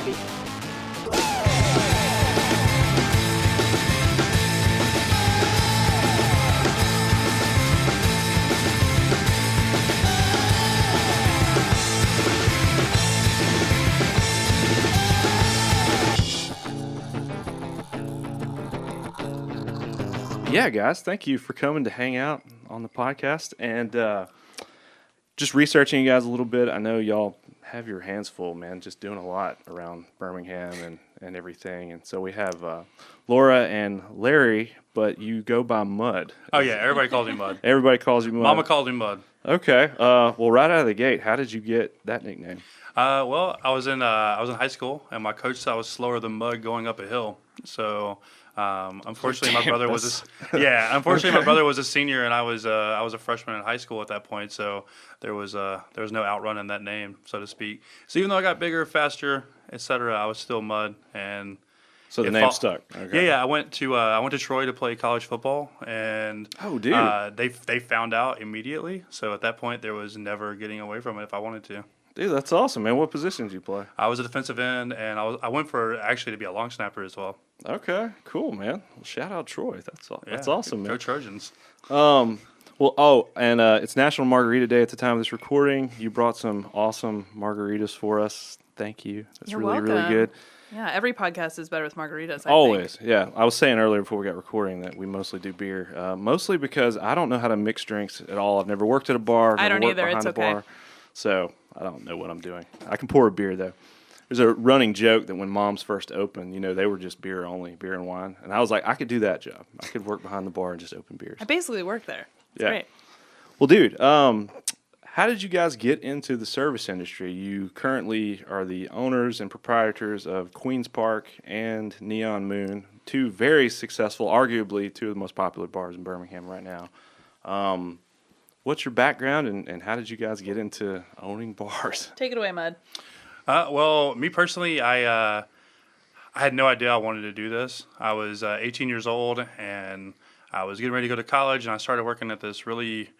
baby. Yeah, guys, thank you for coming to hang out on the podcast and just researching you guys a little bit. I know y'all have your hands full, man, just doing a lot around Birmingham and everything. And so we have Laura and Larry, but you go by Mud. Oh, yeah, everybody calls me Mud. Everybody calls you Mud. Mama called me Mud. Okay. Well, right out of the gate, how did you get that nickname? Well, I was in high school, and my coach said I was slower than Mud going up a hill. So, unfortunately, my brother was my brother was a senior, and I was a freshman in high school at that point. So there was no outrunning that name, so to speak. So even though I got bigger, faster, etc., I was still Mud, and so the name stuck. Okay. Yeah. I went to Troy to play college football, and they found out immediately. So at that point, there was never getting away from it if I wanted to. Dude, that's awesome, man. What position did you play? I was a defensive end, and I went for actually to be a long snapper as well. Okay, cool, man. Well, shout out Troy. That's awesome, man. Go Trojans. It's National Margarita Day at the time of this recording. You brought some awesome margaritas for us. Thank you. That's really good. Yeah, every podcast is better with margaritas. Always, yeah. I was saying earlier before we got recording that we mostly do beer, mostly because I don't know how to mix drinks at all. I've never worked at a bar. I don't either. It's okay. Bar, so I don't know what I'm doing. I can pour a beer though. There's a running joke that when Mom's first opened, they were just beer only, beer and wine, and I was like, I could do that job. I could work behind the bar and just open beers. I basically work there. It's great. Well, dude, how did you guys get into the service industry? You currently are the owners and proprietors of Queen's Park and Neon Moon, two very successful, arguably two of the most popular bars in Birmingham right now. What's your background, and how did you guys get into owning bars? Take it away, Mud. Well, me personally, I had no idea I wanted to do this. I was 18 years old, and I was getting ready to go to college, and I started working at this really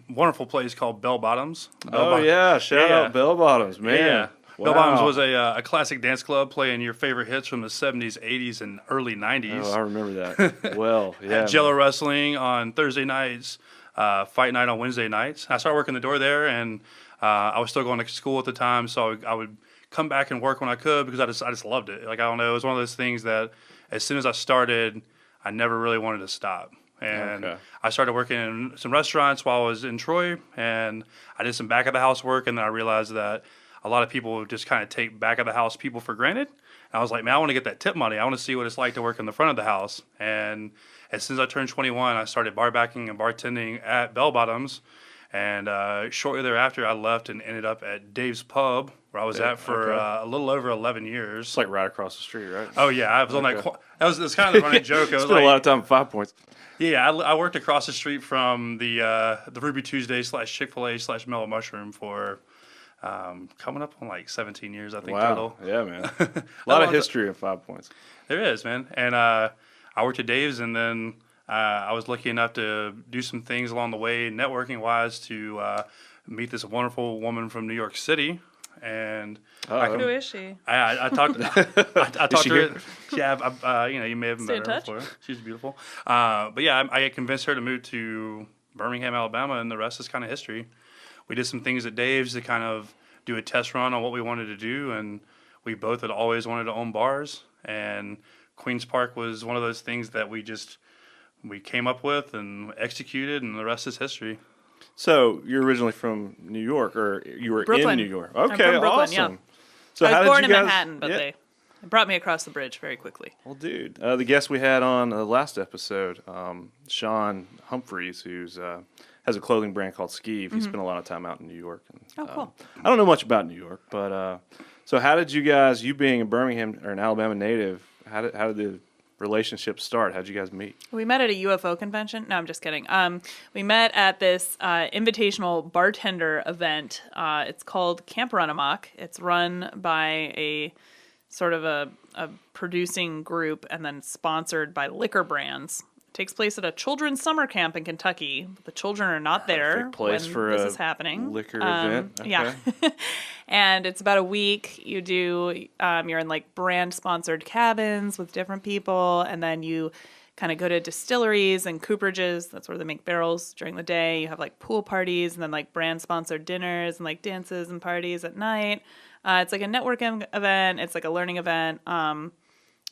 wonderful place called Bell Bottoms. Shout out Bell Bottoms, man. Yeah. Wow. Bell Bottoms was a classic dance club playing your favorite hits from the 70s, 80s, and early 90s. Oh, I remember that. Well, yeah. Jello wrestling on Thursday nights, fight night on Wednesday nights. I started working the door there, and I was still going to school at the time, so I would come back and work when I could because I just loved it. Like, I don't know, it was one of those things that as soon as I started, I never really wanted to stop. And I started working in some restaurants while I was in Troy, and I did some back of the house work, and then I realized that a lot of people just kind of take back of the house people for granted. And I was like, man, I want to get that tip money. I want to see what it's like to work in the front of the house. And as soon as I turned 21, I started bar backing and bartending at Bell Bottoms. And shortly thereafter, I left and ended up at Dave's Pub, where I was at for a little over 11 years. It's like right across the street, right? Oh, yeah. I was on that. That was kind of the running joke. Spent a lot of time at 5 Points. Yeah, I worked across the street from the Ruby Tuesday / Chick-fil-A / Mellow Mushroom for coming up on like 17 years, I think, total. Yeah, man. A lot of history at 5 Points. There is, man. And I worked at Dave's, and then I was lucky enough to do some things along the way, networking-wise, to meet this wonderful woman from New York City. And who is she? I talked to her. Yeah, you may have met her before. She's beautiful. But yeah, I convinced her to move to Birmingham, Alabama, and the rest is kind of history. We did some things at Dave's to kind of do a test run on what we wanted to do, and we both had always wanted to own bars. And Queen's Park was one of those things that we came up with and executed, and the rest is history. So you're originally from New York, or you were Brooklyn. in New York? Okay, I'm from Brooklyn, awesome. Yeah. So I was born in guys, Manhattan, but they brought me across the bridge very quickly. Well, dude, the guest we had on the last episode, Sean Humphreys, who's has a clothing brand called Skeeve. He spent a lot of time out in New York. And, cool. I don't know much about New York, but so how did you guys, you being a Birmingham or an Alabama native, how did the relationship start? How did you guys meet? We met at a UFO convention. No, I'm just kidding. We met at this invitational bartender event. It's called Camp Run Amok. It's run by a sort of a producing group and then sponsored by liquor brands takes place at a children's summer camp in Kentucky. The children are not there Perfect place when for this a is happening. liquor event. Okay. Yeah. And it's about a week. You do, you're in like brand sponsored cabins with different people, and then you kind of go to distilleries and cooperages. That's where they make barrels during the day. You have like pool parties and then like brand sponsored dinners and like dances and parties at night. It's like a networking event. It's like a learning event.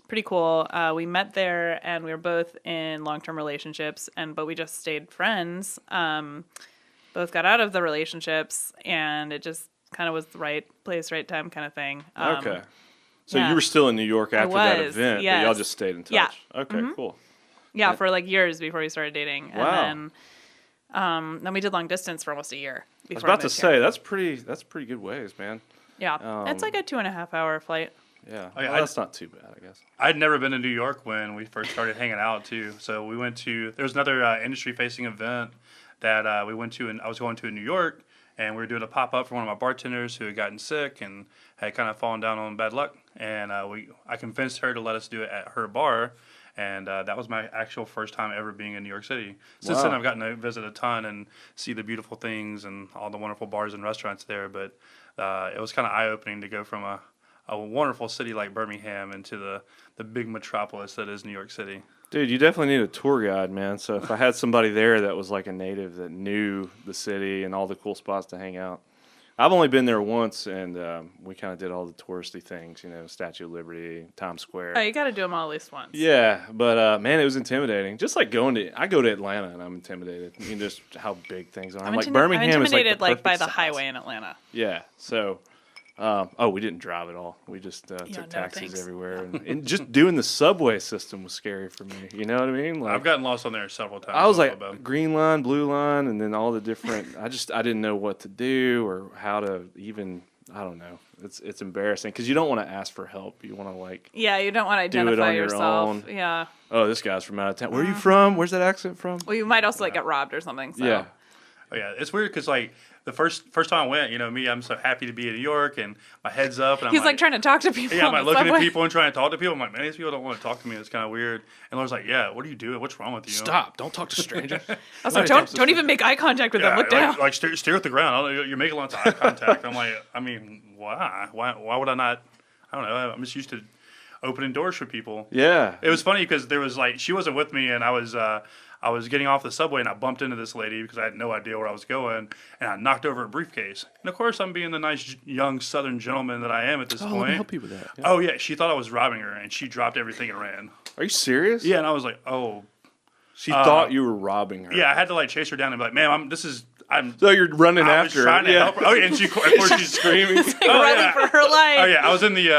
Pretty cool. We met there and we were both in long-term relationships, but we just stayed friends. Both got out of the relationships, and it just kind of was the right place, right time kind of thing. Okay. So yeah. you were still in New York after that was, event, yes. but y'all just stayed in touch. Yeah. Okay, cool. Yeah, for like years before we started dating. Wow. And then we did long distance for almost a year. I was about to say, that's pretty good ways, man. Yeah. It's like a 2.5 hour flight. Yeah. Oh, yeah, Well, that's not too bad, I guess. I'd never been to New York when we first started hanging out too. So we went to there was another industry-facing event that we went to, and I was going to in New York, and we were doing a pop-up for one of my bartenders who had gotten sick and had kind of fallen down on bad luck, and I convinced her to let us do it at her bar. And that was my actual first time ever being in New York City. Since then, I've gotten to visit a ton and see the beautiful things and all the wonderful bars and restaurants there. But it was kind of eye-opening to go from a wonderful city like Birmingham into the big metropolis that is New York City. Dude, you definitely need a tour guide, man. So if I had somebody there that was like a native that knew the city and all the cool spots to hang out. I've only been there once, and we kind of did all the touristy things, Statue of Liberty, Times Square. Oh, you got to do them all at least once. Yeah, but man, it was intimidating. Just like I go to Atlanta and I'm intimidated. Just how big things are. I'm like Birmingham I'm is like intimidated the perfect by the size. highway in Atlanta. Yeah, so. We didn't drive at all. We just took taxis everywhere, and just doing the subway system was scary for me. You know what I mean? Like, I've gotten lost on there several times. I was like green line, blue line, and then all the different. I didn't know what to do or how to even. I don't know. It's embarrassing because you don't want to ask for help. You want to Yeah, you don't want to do it identify on your yourself. own. Yeah. Oh, this guy's from out of town. Where are you from? Where's that accent from? Well, you might also get robbed or something. So. Yeah. Oh yeah, it's weird because like the first time I went, I'm so happy to be in New York and my head's up and I'm He's like trying to talk to people. Yeah, I'm on like the looking subway. at people and trying to talk to people. I'm like, man, these people don't want to talk to me. It's kind of weird. And Laura's like, yeah, what are you doing? What's wrong with you? Stop! Don't talk to strangers. I was like, don't even make eye contact with them. Look down. Like stare at the ground. I don't know, you're making lots of eye contact. I'm like, I mean, why? Why would I not? I don't know. I'm just used to opening doors for people. Yeah. It was funny because there was like she wasn't with me, and I was getting off the subway, and I bumped into this lady because I had no idea where I was going, and I knocked over a briefcase. And of course, I'm being the nice young Southern gentleman that I am at this point. Let me help you with that. Yeah. Oh yeah, she thought I was robbing her, and she dropped everything and ran. Are you serious? Yeah, and I was like, oh. She thought you were robbing her. Yeah, I had to like chase her down and be like, ma'am, So you're running I after was trying her. to help her. Oh yeah, and of course she's screaming. Like running for her life. Oh yeah, I was in the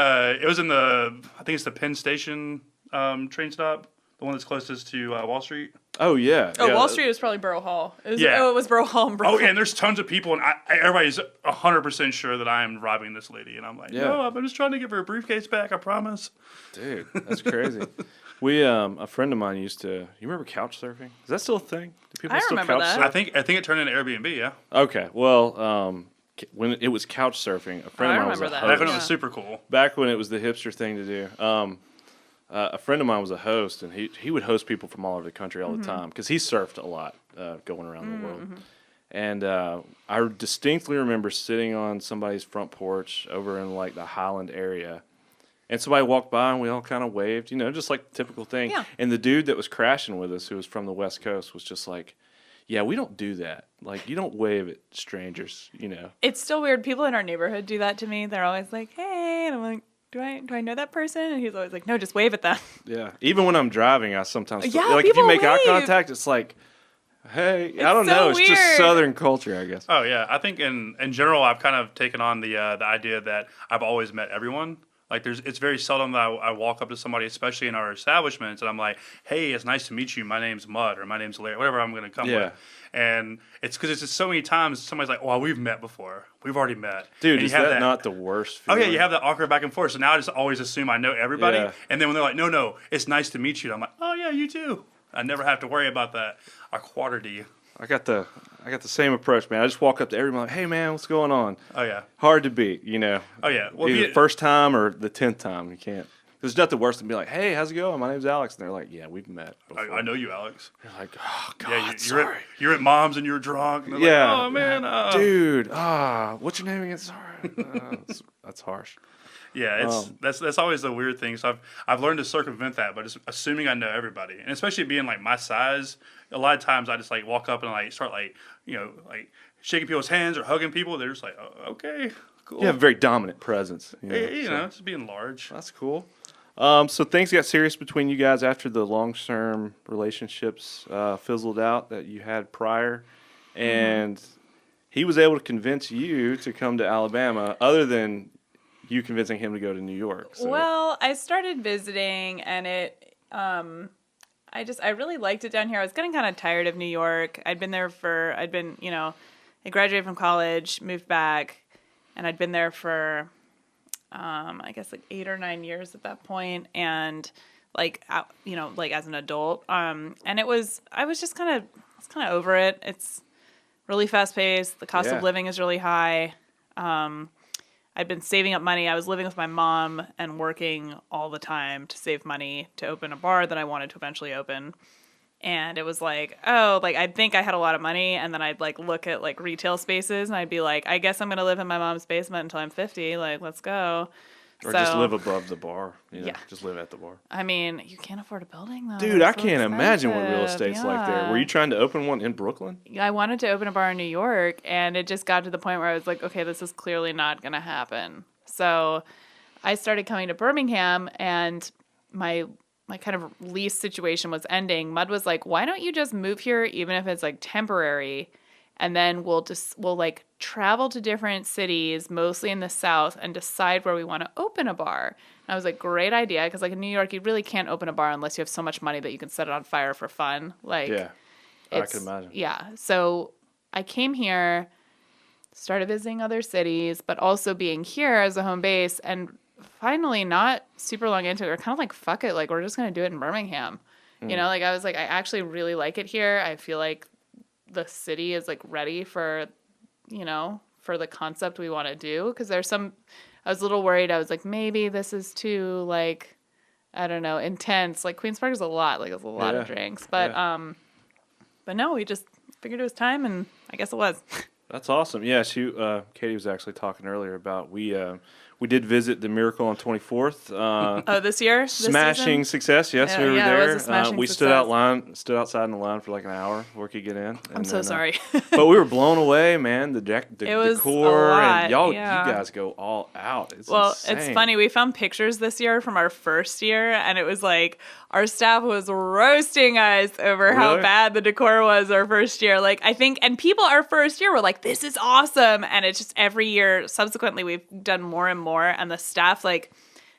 I think it's the Penn Station train stop, the one that's closest to Wall Street. Oh yeah. Oh, yeah. Wall Street was probably Borough Hall. It was Borough Hall and Oh, yeah, and there's tons of people, and everybody's 100% sure that I am robbing this lady, and I'm like, no, I'm just trying to give her a briefcase back, I promise. Dude, that's crazy. We a friend of mine used to. You remember couch surfing? Is that still a thing? Do people I still remember couch that. surf? I think it turned into Airbnb, yeah. Okay, well, when it was couch surfing, a friend of mine was a remember that. Back when host. it was super cool. Back when it was the hipster thing to do. A friend of mine was a host, and he would host people from all over the country all the time because he surfed a lot going around the world. And I distinctly remember sitting on somebody's front porch over in like the Highland area. And somebody walked by and we all kind of waved, just like the typical thing. Yeah. And the dude that was crashing with us, who was from the West Coast, was just like, yeah, we don't do that. Like, you don't wave at strangers, It's still weird. People in our neighborhood do that to me. They're always like, hey. And I'm like, do I know that person? And he's always like, no, just wave at them. Yeah. Even when I'm driving, I sometimes, Yeah, like, if you people make eye wave. contact, it's like, hey, I don't so know. It's just weird. Southern culture, I guess. Oh, yeah. I think in general, I've kind of taken on the idea that I've always met everyone. Like, it's very seldom that I walk up to somebody, especially in our establishments, and I'm like, hey, it's nice to meet you. My name's Mud, or my name's Larry, whatever I'm going to come with. And it's because it's just so many times somebody's like, well, we've met before. We've already met. Dude, and is that not the worst Oh, feeling? yeah, you have that awkward back and forth. So now I just always assume I know everybody. Yeah. And then when they're like, no, it's nice to meet you. I'm like, oh, yeah, you too. I never have to worry about that awkwardity. I got the same approach, man. I just walk up to everyone like, hey, man, what's going on? Oh, yeah. Hard to beat, Oh, yeah. Well, either the first time or the 10th time. You can't There's nothing worse than being like, "Hey, how's it going? My name's Alex," and they're like, "Yeah, we've met before." I know you, Alex. You're like, "Oh God, Yeah, sorry." you're at mom's and you're drunk. And they're Yeah. like, oh man, Dude, what's your name again? Sorry. That's harsh. Yeah, that's always the weird thing. So I've learned to circumvent that, but it's assuming I know everybody, and especially being like my size, a lot of times I just like walk up and like start like like shaking people's hands or hugging people. They're just like, oh, okay, cool. You have a very dominant presence. You know, just being large. That's cool. So things got serious between you guys after the long-term relationships fizzled out that you had prior, and he was able to convince you to come to Alabama, other than you convincing him to go to New York. So. Well, I started visiting, and I really liked it down here. I was getting kind of tired of New York. I graduated from college, moved back, and I'd been there for, I guess like 8 or 9 years at that point, and like as an adult. And I was kind of over it. It's really fast paced. The cost of living is really high. I'd been saving up money. I was living with my mom and working all the time to save money to open a bar that I wanted to eventually open. And it was like, I'd think I had a lot of money, and then I'd like look at like retail spaces, and I'd be like, I guess I'm going to live in my mom's basement until I'm 50. Like, let's go. Or just live above the bar. Yeah. Just live at the bar. I mean, you can't afford a building, though. Dude, I so can't imagine what real expensive. estate's like there. Were you trying to open one in Brooklyn? I wanted to open a bar in New York, and it just got to the point where I was like, okay, this is clearly not going to happen. So I started coming to Birmingham, and my kind of lease situation was ending. Mud was like, why don't you just move here, even if it's like temporary, and then we'll like travel to different cities, mostly in the South, and decide where we want to open a bar. And I was like, great idea, because like in New York, you really can't open a bar unless you have so much money that you can set it on fire for fun. Like, I can imagine. Yeah, so I came here, started visiting other cities, but also being here as a home base, and finally, not super long into it, we're kind of like, fuck it, like we're just gonna do it in Birmingham. You know, like I was like, I actually really like it here. I feel like the city is like ready for, for the concept we want to do. Because I was a little worried. I was like, maybe this is too like, I don't know, intense. Like Queens Park is a lot. Like it's a lot of drinks. But no, we just figured it was time, and I guess it was. That's awesome. Yeah, Katie was actually talking earlier about we did visit the Miracle on 24th. This year? Smashing success. Yes, we were yeah, there. it was a smashing we success. stood outside in the line for like an hour before we could get in. I'm so sorry. But we were blown away, man. The was decor, a lot, and you yeah. guys go all out. It's Well, insane. it's funny. We found pictures this year from our first year, and it was like our staff was roasting us over how Really? bad the decor was our first year. Like, I think, and people our first year were like, this is awesome. And it's just every year subsequently, we've done more and more. And the staff, like,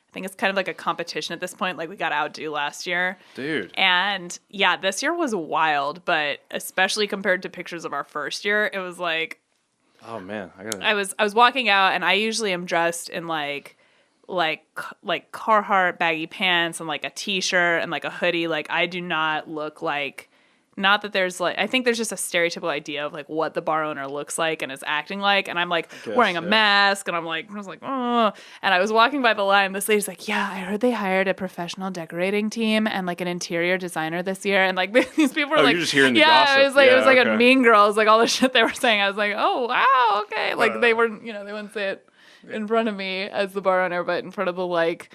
I think it's kind of like a competition at this point. Like, we got outdo last year. Dude. And yeah, this year was wild, but especially compared to pictures of our first year, it was like, Oh man, I was walking out, and I usually am dressed in like Carhartt baggy pants and like a t-shirt and like a hoodie. Like I do not look like, not that there's like, I think there's just a stereotypical idea of like what the bar owner looks like and is acting like. And I'm like wearing a mask, and I was like, oh. And I was walking by the line. This lady's like, yeah, I heard they hired a professional decorating team and like an interior designer this year. And like these people were like, you're just hearing the gossip. it was like, it was okay. a Mean Girls, like all the shit they were saying. I was like, oh wow, okay. Like they were, they wouldn't say it in front of me as the bar owner, but in front of the like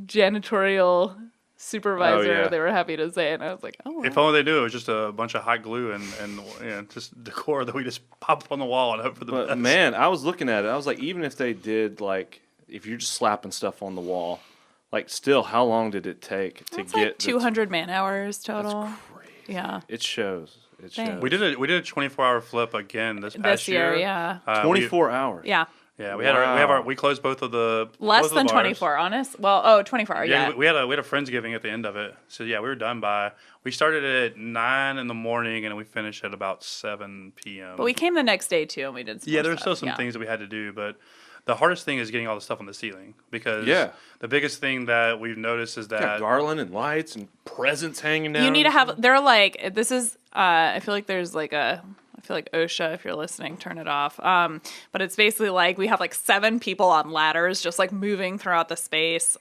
janitorial supervisor, they were happy to say it. And I was like, oh wow. If only they knew it was just a bunch of hot glue and just decor that we just pop up on the wall and hope for the best. But man, I was looking at it. I was like, even if they did, like, if you're just slapping stuff on the wall, like, still, how long did it take to It's get like 200 man hours total. That's crazy. Yeah. It shows. Thanks. We did a 24-hour flip again this past year. Yeah. 24 hours. Yeah. Yeah, we closed both of the Less both of than the bars. 24, honest. Well, 24 hour, yeah. We had a Friendsgiving at the end of it. So yeah, we were done we started at 9 in the morning and we finished at about 7 p.m. But we came the next day too, and we did some Yeah, more there were stuff. still some things that we had to do, but the hardest thing is getting all the stuff on the ceiling, because the biggest thing that we've noticed is that Got garland and lights and presents hanging down. You need to have, they're like, this is, I feel like there's like I feel like OSHA, if you're listening, turn it off. But it's basically like we have like 7 people on ladders just like moving throughout the space.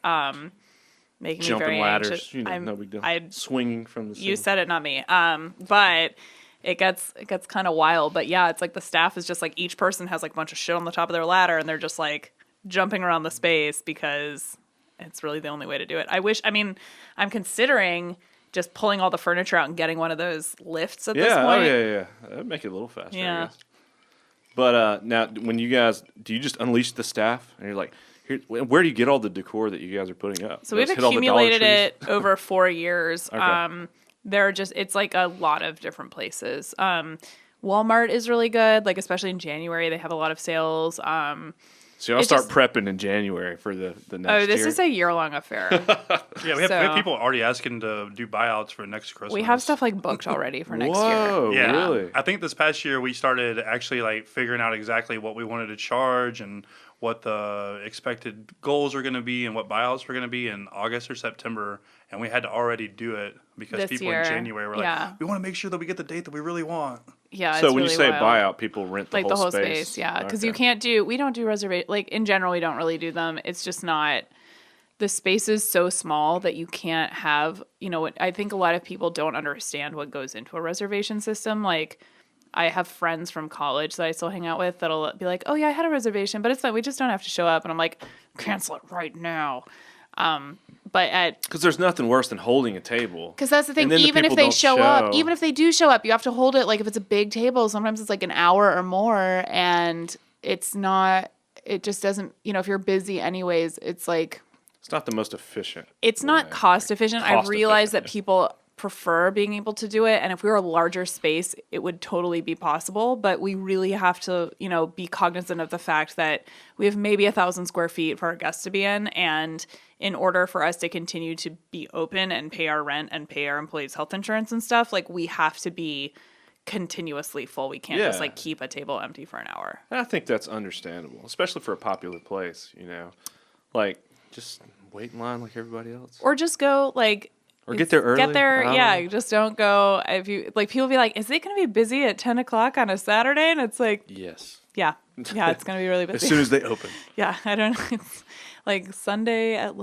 making me Jumping very ladders, anxious. no big deal. I Swinging from the You ceiling. said it, not me. But it gets kind of wild. But yeah, it's like the staff is just like each person has like a bunch of shit on the top of their ladder, and they're just like jumping around the space because it's really the only way to do it. I'm considering just pulling all the furniture out and getting one of those lifts at this point. Yeah. That'd make it a little faster, Yeah. I guess. But now, when you guys, do you just unleash the staff? And you're like, here, where do you get all the decor that you guys are putting up? So we've Just hit all the Dollar accumulated Trees? it over 4 years. Okay. It's like a lot of different places. Walmart is really good, like especially in January, they have a lot of sales. So y'all start prepping in January for the next year. Oh, this is a year-long affair. Yeah, we have So- people already asking to do buyouts for next Christmas. We have stuff like booked already for next year. Whoa, Yeah, really? I think this past year we started actually like figuring out exactly what we wanted to charge and what the expected goals are going to be and what buyouts were going to be in August or September, and we had to already do it because This people year, in January were like, yeah. we want to make sure that we get the date that we really want. Yeah, So it's when really you say wild. buyout, people rent the Like whole the whole space. space, yeah, because Okay. we don't do reservation. Like in general, we don't really do them. It's just not. The space is so small that you can't have. I think a lot of people don't understand what goes into a reservation system. Like, I have friends from college that I still hang out with that'll be like, "Oh yeah, I had a reservation, but it's fine. We just don't have to show up." And I'm like, "Cancel it right now." Because there's nothing worse than holding a table. Because that's the thing. And then the Even if people they don't show up, even if they do show up, you have to hold it. Like if it's a big table, sometimes it's like an hour or more, and it's not. It just doesn't. If you're busy anyways, it's like It's not the most efficient. it's not way. cost efficient. I've Cost realized efficient, that people prefer being able to do it, and if we were a larger space, it would totally be possible. But we really have to, be cognizant of the fact that we have maybe 1,000 square feet for our guests to be in, and in order for us to continue to be open and pay our rent and pay our employees' health insurance and stuff, like we have to be continuously full. We can't just Yeah. like keep a table empty for an hour. I think that's understandable, especially for a popular place, Like, just wait in line like everybody else. Or just go like Or get there early. Get there, I don't yeah. know. Just don't go if you like. People be like, "Is it going to be busy at 10 o'clock on a Saturday?" And it's like, Yes. yeah, it's going to be really As busy. soon as they open. Yeah, I don't know. It's like Sunday at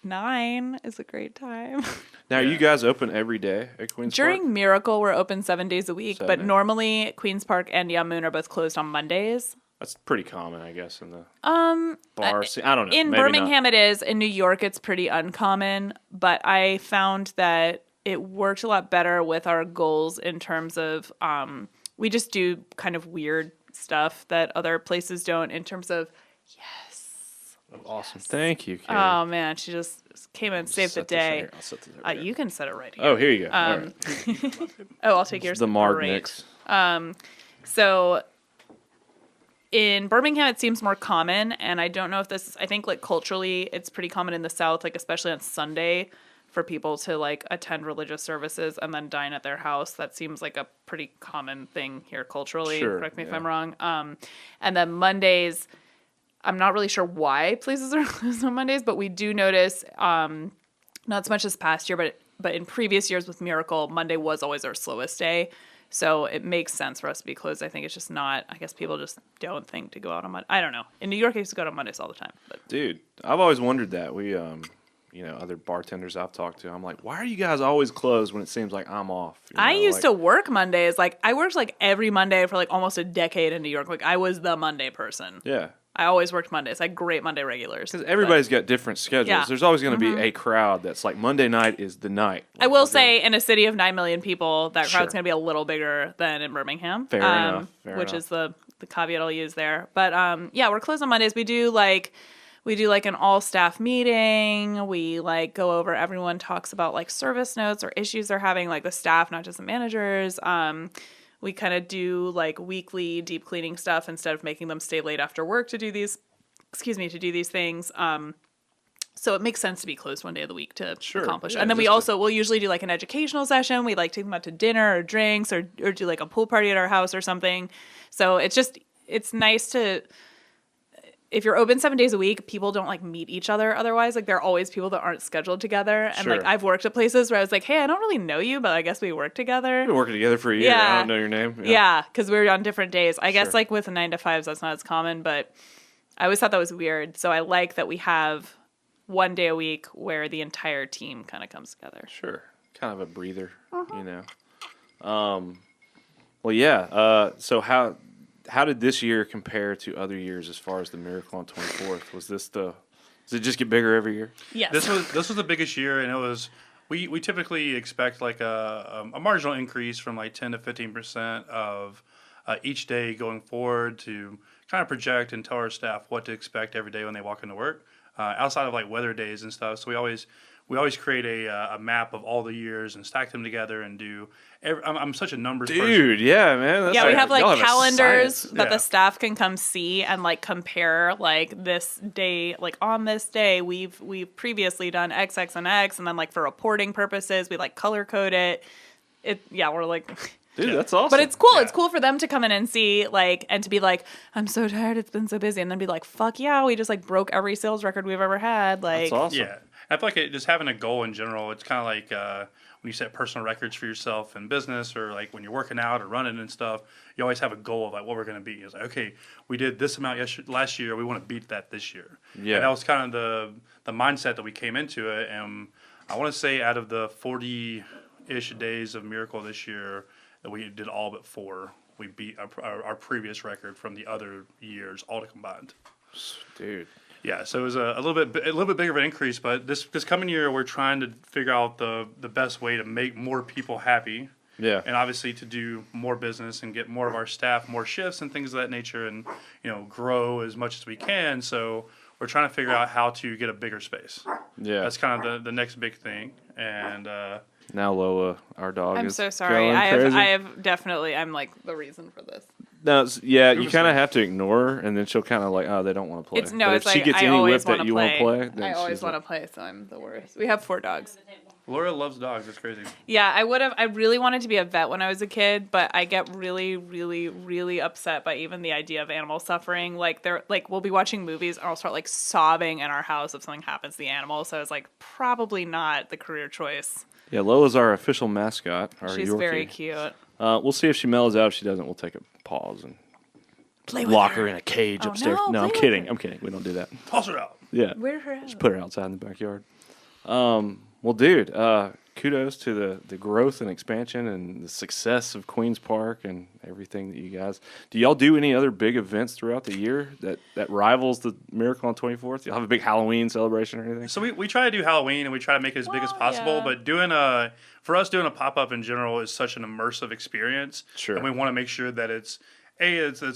9 is a great time. Now, are you guys open every day at Queen's During Park? Miracle, we're open 7 days a week, but 7 days. normally Queen's Park and Newman are both closed on Mondays. That's pretty common, I guess, in the bar scene. I don't know. In maybe Birmingham, not. it is. In New York, it's pretty uncommon. But I found that it worked a lot better with our goals in terms of we just do kind of weird stuff that other places don't. In terms of Awesome. Thank you, Karen. oh man, she just came and saved the Set this right day. here. I'll set this over here. You can set it right here. Oh, here you go. All right. I'll take yours. The Marg Great. mix. So in Birmingham, it seems more common, and I don't know if this. I think like culturally, it's pretty common in the South, like especially on Sunday, for people to like attend religious services and then dine at their house. That seems like a pretty common thing here culturally. Sure, Correct me if yeah. I'm wrong. And then Mondays, I'm not really sure why places are closed on Mondays, but we do notice, not so much this past year, but in previous years with Miracle, Monday was always our slowest day. So it makes sense for us to be closed. I think it's just not, I guess people just don't think to go out on Monday. I don't know. In New York, I used to go out on Mondays all the time. But Dude, I've always wondered that. We, other bartenders I've talked to, I'm like, why are you guys always closed when it seems like I'm off? I used to work Mondays. Like I worked like every Monday for like almost a decade in New York. Like I was the Monday person. Yeah. I always worked Mondays. I had great Monday regulars. Because everybody's got different schedules. Yeah. There's always going to be a crowd that's like Monday night is the night. I will say, in a city of 9 million people, that Sure. crowd's going to be a little bigger than in Birmingham. Fair enough. Fair which enough. is the caveat I'll use there. But yeah, we're closed on Mondays. We do like an all staff meeting. We like go over. Everyone talks about like service notes or issues they're having, like the staff, not just the managers. We kind of do like weekly deep cleaning stuff instead of making them stay late after work to do these. To do these things. So it makes sense to be closed one day of the week to Sure, accomplish. yeah, And then just we'll usually do like an educational session. We like take them out to dinner or drinks or do like a pool party at our house or something. So it's nice to, if you're open 7 days a week, people don't like meet each other otherwise. Like there are always people that aren't scheduled together. And like Sure. I've worked at places where I was like, hey, I don't really know you, but I guess we work together. We've been working together for a year. Yeah. I don't know your name. Yeah, because we were on different days. I guess Sure. like with 9 to 5s, that's not as common, but I always thought that was weird. So I like that we have one day a week where the entire team kind of comes together. Sure. Kind of a breather, you know. Well, yeah. So how did this year compare to other years as far as the Miracle on 24th? Does it just get bigger every year? Yes. This was the biggest year, and it was we typically expect like a marginal increase from like 10 to 15% of each day going forward to kind of project and tell our staff what to expect every day when they walk into work. Outside of like weather days and stuff, so we always create a map of all the years and stack them together and do. I'm such a numbers person. Dude, yeah, man. That's Yeah, we have like y'all a calendars science. that Yeah. the staff can come see and like compare like this day, like on this day we've previously done X, X, and X, and then like for reporting purposes we like color code it. We're like Dude, that's awesome. But it's cool. Yeah. It's cool for them to come in and see, like, and to be like, I'm so tired. It's been so busy. And then be like, fuck yeah, we just like broke every sales record we've ever had. Like, That's awesome. Yeah, I feel like just having a goal in general. It's kind of like when you set personal records for yourself in business, or like when you're working out or running and stuff. You always have a goal of like what we're going to be. It's like, okay, we did this amount last year. We want to beat that this year. Yeah. And that was kind of the mindset that we came into it. And I want to say out of the 40-ish days of Miracle this year, that we did all but 4. We beat our previous record from the other years all combined. Dude. Yeah, so it was a little bit bigger of an increase, but this coming year we're trying to figure out the best way to make more people happy. Yeah. And obviously to do more business and get more of our staff more shifts and things of that nature, and grow as much as we can. So we're trying to figure out how to get a bigger space. Yeah. That's kind of the next big thing. And Now Lola, our dog, I'm is so sorry. going I crazy. have definitely, I'm like the reason for this. No, yeah, you was kind of the- have to ignore her, and then she'll kind of like, oh, they don't want to play. It's But if like she gets I any always whip want that to you play. want to play, then I always she's want to play, so I'm the worst. We have 4 dogs. Laura loves dogs. It's crazy. Yeah, I really wanted to be a vet when I was a kid, but I get really, really, really upset by even the idea of animal suffering. Like we'll be watching movies and I'll start like sobbing in our house if something happens to the animal. So I was like, probably not the career choice. Yeah, Lola's our official mascot. Our She's Yorkie. very cute. We'll see if she mellows out. If she doesn't, we'll take a pause and Play with lock her in a cage Oh, upstairs. no, No, I'm play with kidding. her. I'm kidding. We don't do that. Toss her out. Yeah. Where her at? Just put her outside in the backyard. Well, dude, kudos to the growth and expansion and the success of Queens Park and everything that you guys. Do y'all do any other big events throughout the year that rivals the Miracle on 24th? Y'all have a big Halloween celebration or anything? So we try to do Halloween, and we try to make it as big as Well, possible. yeah. But doing a pop-up in general is such an immersive experience. Sure. And we want to make sure that it's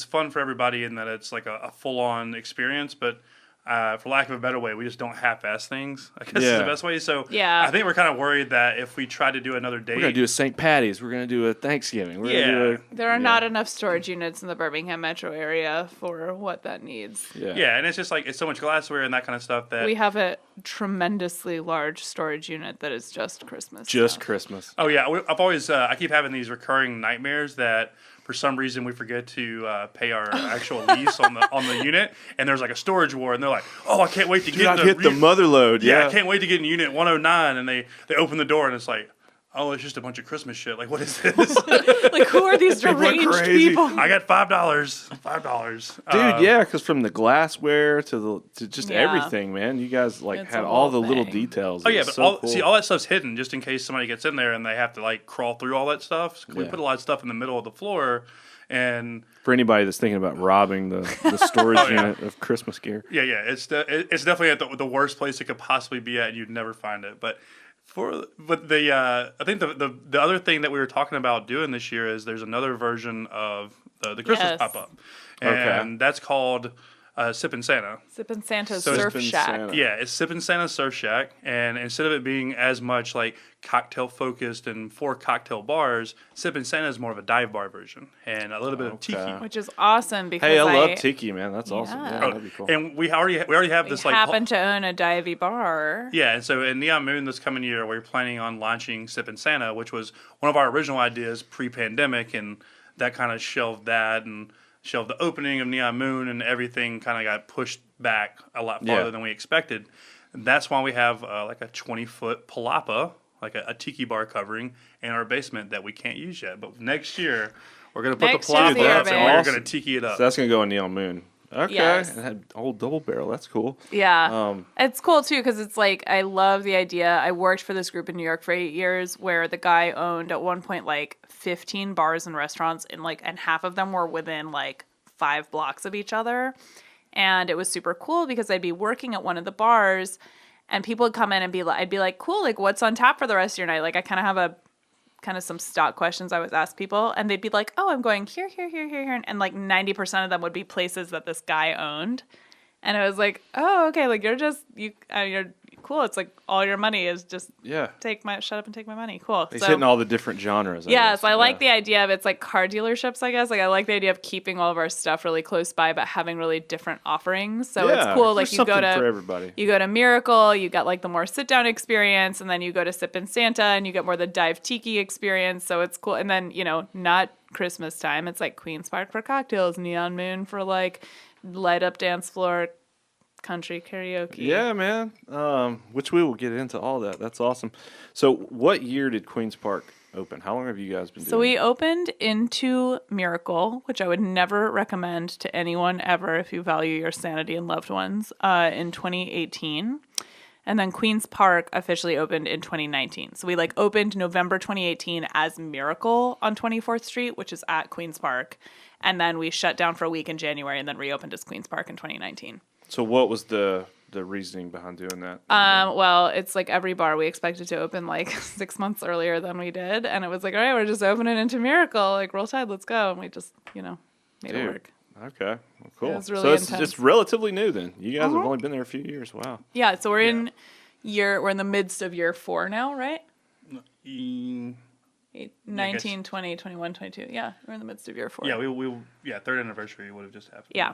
fun for everybody and that it's like a full-on experience. But for lack of a better way, we just don't half-ass things, I guess is Yeah. the best way. So Yeah. I think we're kind of worried that if we try to do another date. We're going to do a St. Patty's. We're going to do a Thanksgiving. We're Yeah. going to do There are not enough storage units in the Birmingham metro area for what that needs. Yeah, and it's just like it's so much glassware and that kind of stuff that. We have a tremendously large storage unit that is just Christmas. Just stuff. Christmas. Oh yeah, I've always I keep having these recurring nightmares that for some reason we forget to pay our actual lease on the unit, and there's like a storage war, and they're like, "Oh, I can't wait to Dude, get I've in hit the mother load. yeah, I can't wait to get in unit 109," and they open the door, and it's like, "Oh, it's just a bunch of Christmas shit. Like, what is this?" Like, who are these People are deranged crazy. people? I got $5. Dude, yeah, because from the glassware to just Yeah. everything, man, you guys like It's had a all the whole little thing. details. Oh It yeah, was but so cool. all that stuff's hidden just in case somebody gets in there and they have to like crawl through all that stuff. We Yeah. put a lot of stuff in the middle of the floor, and For anybody that's thinking about robbing the storage Oh, yeah. unit of Christmas gear. yeah, it's definitely at the worst place it could possibly be at. You'd never find it, but I think the other thing that we were talking about doing this year is there's another version of the Christmas Yes. pop up, Okay. and that's called Sippin' Santa. Sippin' Santa's So it's Surf Sippin' Shack. Santa. Yeah, it's Sippin' Santa Surf Shack, and instead of it being as much like cocktail focused and 4 cocktail bars, Sippin' Santa is more of a dive bar version and a little bit of tiki. Which is awesome because Hey, I love tiki, man. That's awesome. Yeah. Yeah, Oh, that'd be cool. and we already have this we like happen to own a divey bar. yeah, and so in Neon Moon this coming year, we're planning on launching Sippin' Santa, which was one of our original ideas pre-pandemic, and that kind of shelved the opening of Neon Moon, and everything kind of got pushed back a lot farther Yeah. than we expected. And that's why we have like a 20-foot palapa, like a tiki bar covering in our basement that we can't use yet. But next year, we're going to put Next the year's palapa the year, up, and babe. we're Awesome. going to tiki it up. So that's gonna go on Neon Moon. Okay. Yes. And that old double barrel. That's cool. Yeah. It's cool too because it's like I love the idea. I worked for this group in New York for 8 years where the guy owned at one point like 15 bars and restaurants and half of them were within like 5 blocks of each other. And it was super cool because I'd be working at one of the bars and people would come in and I'd be like, cool, like what's on tap for the rest of your night? Like I kind of some stock questions I would ask people and they'd be like, oh, I'm going here. And like 90% of them would be places that this guy owned. And I was like, oh, okay. Like you're cool. It's like all your money is just shut up and take my money. Cool. He's hitting all the different genres. I like the idea of it's like car dealerships, I guess. Like I like the idea of keeping all of our stuff really close by, but having really different offerings. So it's cool. Like you go to for everybody. You go to Miracle, you got like the more sit down experience, and then you go to Sip and Santa and you get more the dive tiki experience. So it's cool. And then, not Christmas time. It's like Queen's Park for cocktails, Neon Moon for like light up dance floor country karaoke. Yeah, man. Which we will get into all that. That's awesome. So what year did Queen's Park open? How long have you guys been doing it? So we opened into Miracle, which I would never recommend to anyone ever if you value your sanity and loved ones, in 2018. And then Queen's Park officially opened in 2019. So we opened November 2018 as Miracle on 24th Street, which is at Queen's Park. And then we shut down for a week in January and then reopened as Queen's Park in 2019. So what was the reasoning behind doing that? Well, it's like every bar we expected to open 6 months earlier than we did. And it was like, all right, we're just opening into Miracle. Like, roll tide, let's go. And we just, made it work. Okay. Well, cool. It was really so it's intense. just relatively new then. You guys have only been there a few years. Wow. Yeah, so we're in the midst of year 4 now, right? 19, 20, 21, 22. Yeah, we're in the midst of year 4. Yeah, we third anniversary would have just happened. Yeah.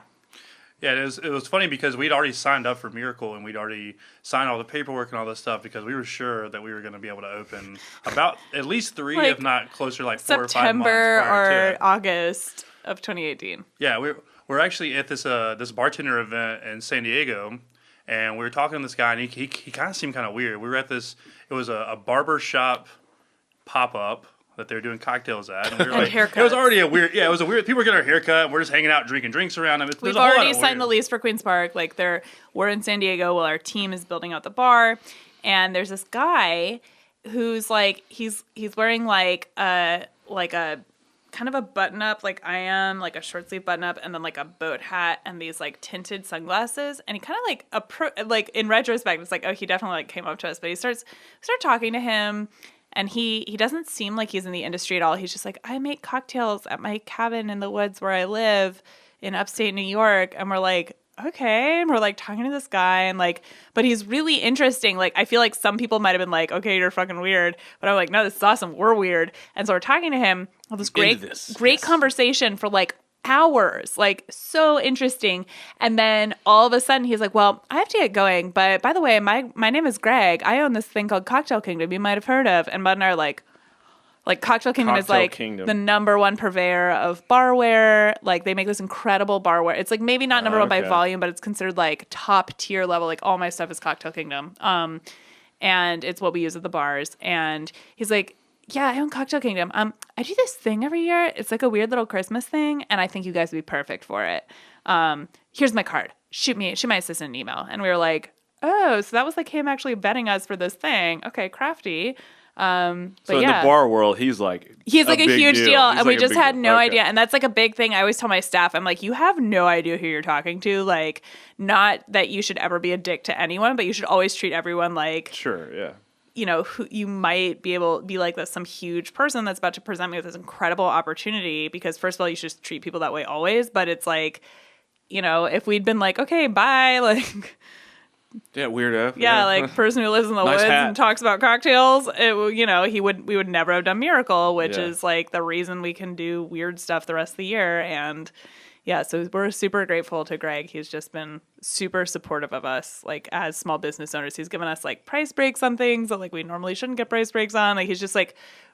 Yeah, it was funny because we'd already signed up for Miracle and we'd already signed all the paperwork and all this stuff because we were sure that we were going to be able to open about at least 3, if not closer to 4 or 5 months September prior to or August of 2018. Yeah, we're actually at this bartender event in San Diego, and we were talking to this guy, and he kind of seemed kind of weird. We were at this. It was a barber shop pop up that they were doing cocktails at, and we were like, haircuts. it was already a weird. Yeah, it was a weird. People were getting our haircut, and we're just hanging out drinking drinks around them. We've already signed the lease for Queen's Park. We're in San Diego while our team is building out the bar, and there's this guy who's he's wearing a kind of a button up like I am, like a short sleeve button up, and then a boat hat and these tinted sunglasses. And he kind of in retrospect, it's he definitely came up to us, but we start talking to him. And he doesn't seem like he's in the industry at all. He's just I make cocktails at my cabin in the woods where I live in upstate New York. And we're like, okay. And we're talking to this guy and but he's really interesting. I feel like some people might have been okay, you're fucking weird. But I'm like, no, this is awesome. We're weird. And so we're talking to him. All this great conversation for hours, so interesting. And then all of a sudden he's like, well, I have to get going, but by the way, my name is Greg. I own this thing called Cocktail Kingdom you might have heard of. And Bud and I are like Cocktail Kingdom is the number 1 purveyor of barware. They make this incredible barware. It's maybe not number 1 by volume, but it's considered top tier level. All my stuff is Cocktail Kingdom. And it's what we use at the bars. And he's like, yeah, I own Cocktail Kingdom. I do this thing every year. It's a weird little Christmas thing, and I think you guys would be perfect for it. Here's my card. Shoot my assistant an email. And we were like, oh, so that was him actually vetting us for this thing. Okay, crafty. So in the bar world, he's a huge deal, and we just had no okay. idea. And that's a big thing. I always tell my staff, I'm you have no idea who you're talking to. Not that you should ever be a dick to anyone, but you should always treat everyone sure, yeah. Who you might be some huge person that's about to present me with this incredible opportunity, because first of all, you should just treat people that way always. But it's if we'd been okay, bye, yeah, weirdo. Yeah, person who lives in the nice woods hat. and talks about cocktails, we would never have done Miracle, which is the reason we can do weird stuff the rest of the year. And yeah, so we're super grateful to Greg. He's just been super supportive of us, as small business owners. He's given us price breaks on things that we normally shouldn't get price breaks on. He's just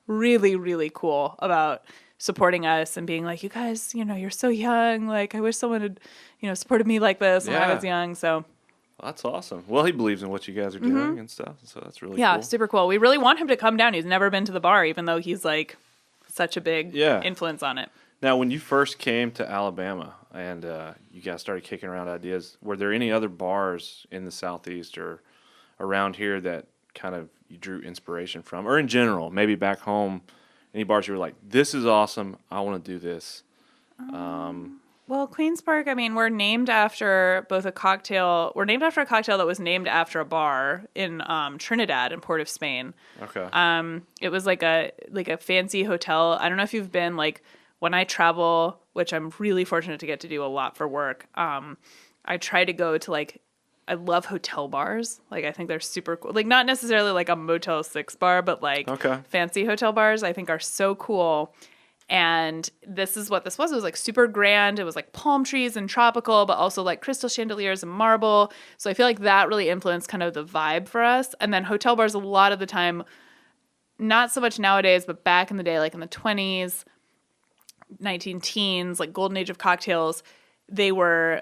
really, really cool about supporting us and being you guys, you're so young. I wish someone had, supported me like this when I was young. So that's awesome. Well, he believes in what you guys are doing and stuff, so that's really cool. Yeah, super cool. We really want him to come down. He's never been to the bar, even though he's such a big influence on it. Now, when you first came to Alabama, and you guys started kicking around ideas. Were there any other bars in the Southeast or around here that kind of you drew inspiration from, or in general, maybe back home, any bars you were like, this is awesome, I want to do this? Well, Queen's Park, I mean, we're named after both a cocktail. We're named after a cocktail that was named after a bar in Trinidad in Port of Spain. Okay. It was like a fancy hotel. I don't know if you've been, like, when I travel, which I'm really fortunate to get to do a lot for work. I try to go to, like, I love hotel bars. Like, I think they're super cool. Like, not necessarily like a Motel 6 bar, but like fancy hotel bars I think are so cool. And this is what this was. It was like super grand. It was like palm trees and tropical, but also like crystal chandeliers and marble. So I feel like that really influenced kind of the vibe for us. And then hotel bars a lot of the time, not so much nowadays, but back in the day, like in the 20s, 19 teens, like golden age of cocktails, they were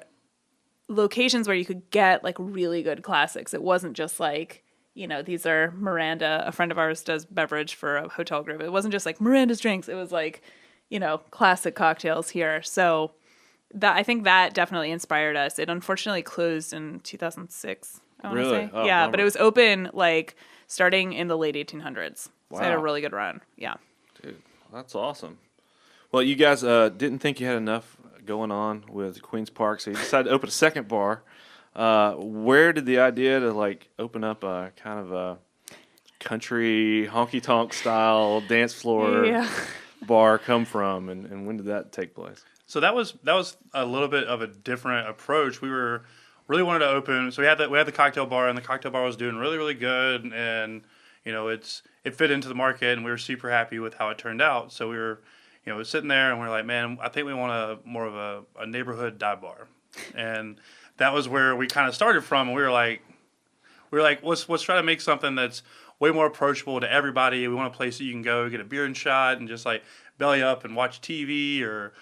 locations where you could get like really good classics. It wasn't just like, you know, these are Miranda. A friend of ours does beverage for a hotel group. It wasn't just like Miranda's drinks. It was like, you know, classic cocktails here. So that I think that definitely inspired us. It unfortunately closed in 2006. I want to Really? say, Oh, yeah, bummer. but it was open like starting in the late 1800s. So it had a Wow. really good run. Yeah. Dude, that's awesome. Well, you guys didn't think you had enough going on with Queen's Park, so you decided to open a second bar. Where did the idea to like open up a kind of a country honky tonk style dance floor bar come from, and when did that take place? So that was a little bit of a different approach. We were really wanted to open. So we had the cocktail bar, and the cocktail bar was doing really good, and you know it fit into the market, and we were super happy with how it turned out. So we were sitting there, and we were like, man, I think we want more of a neighborhood dive bar, and that was where we kind of started from. And we were like, let's try to make something that's way more approachable to everybody. We want a place that you can go get a beer and shot and just like belly up and watch TV or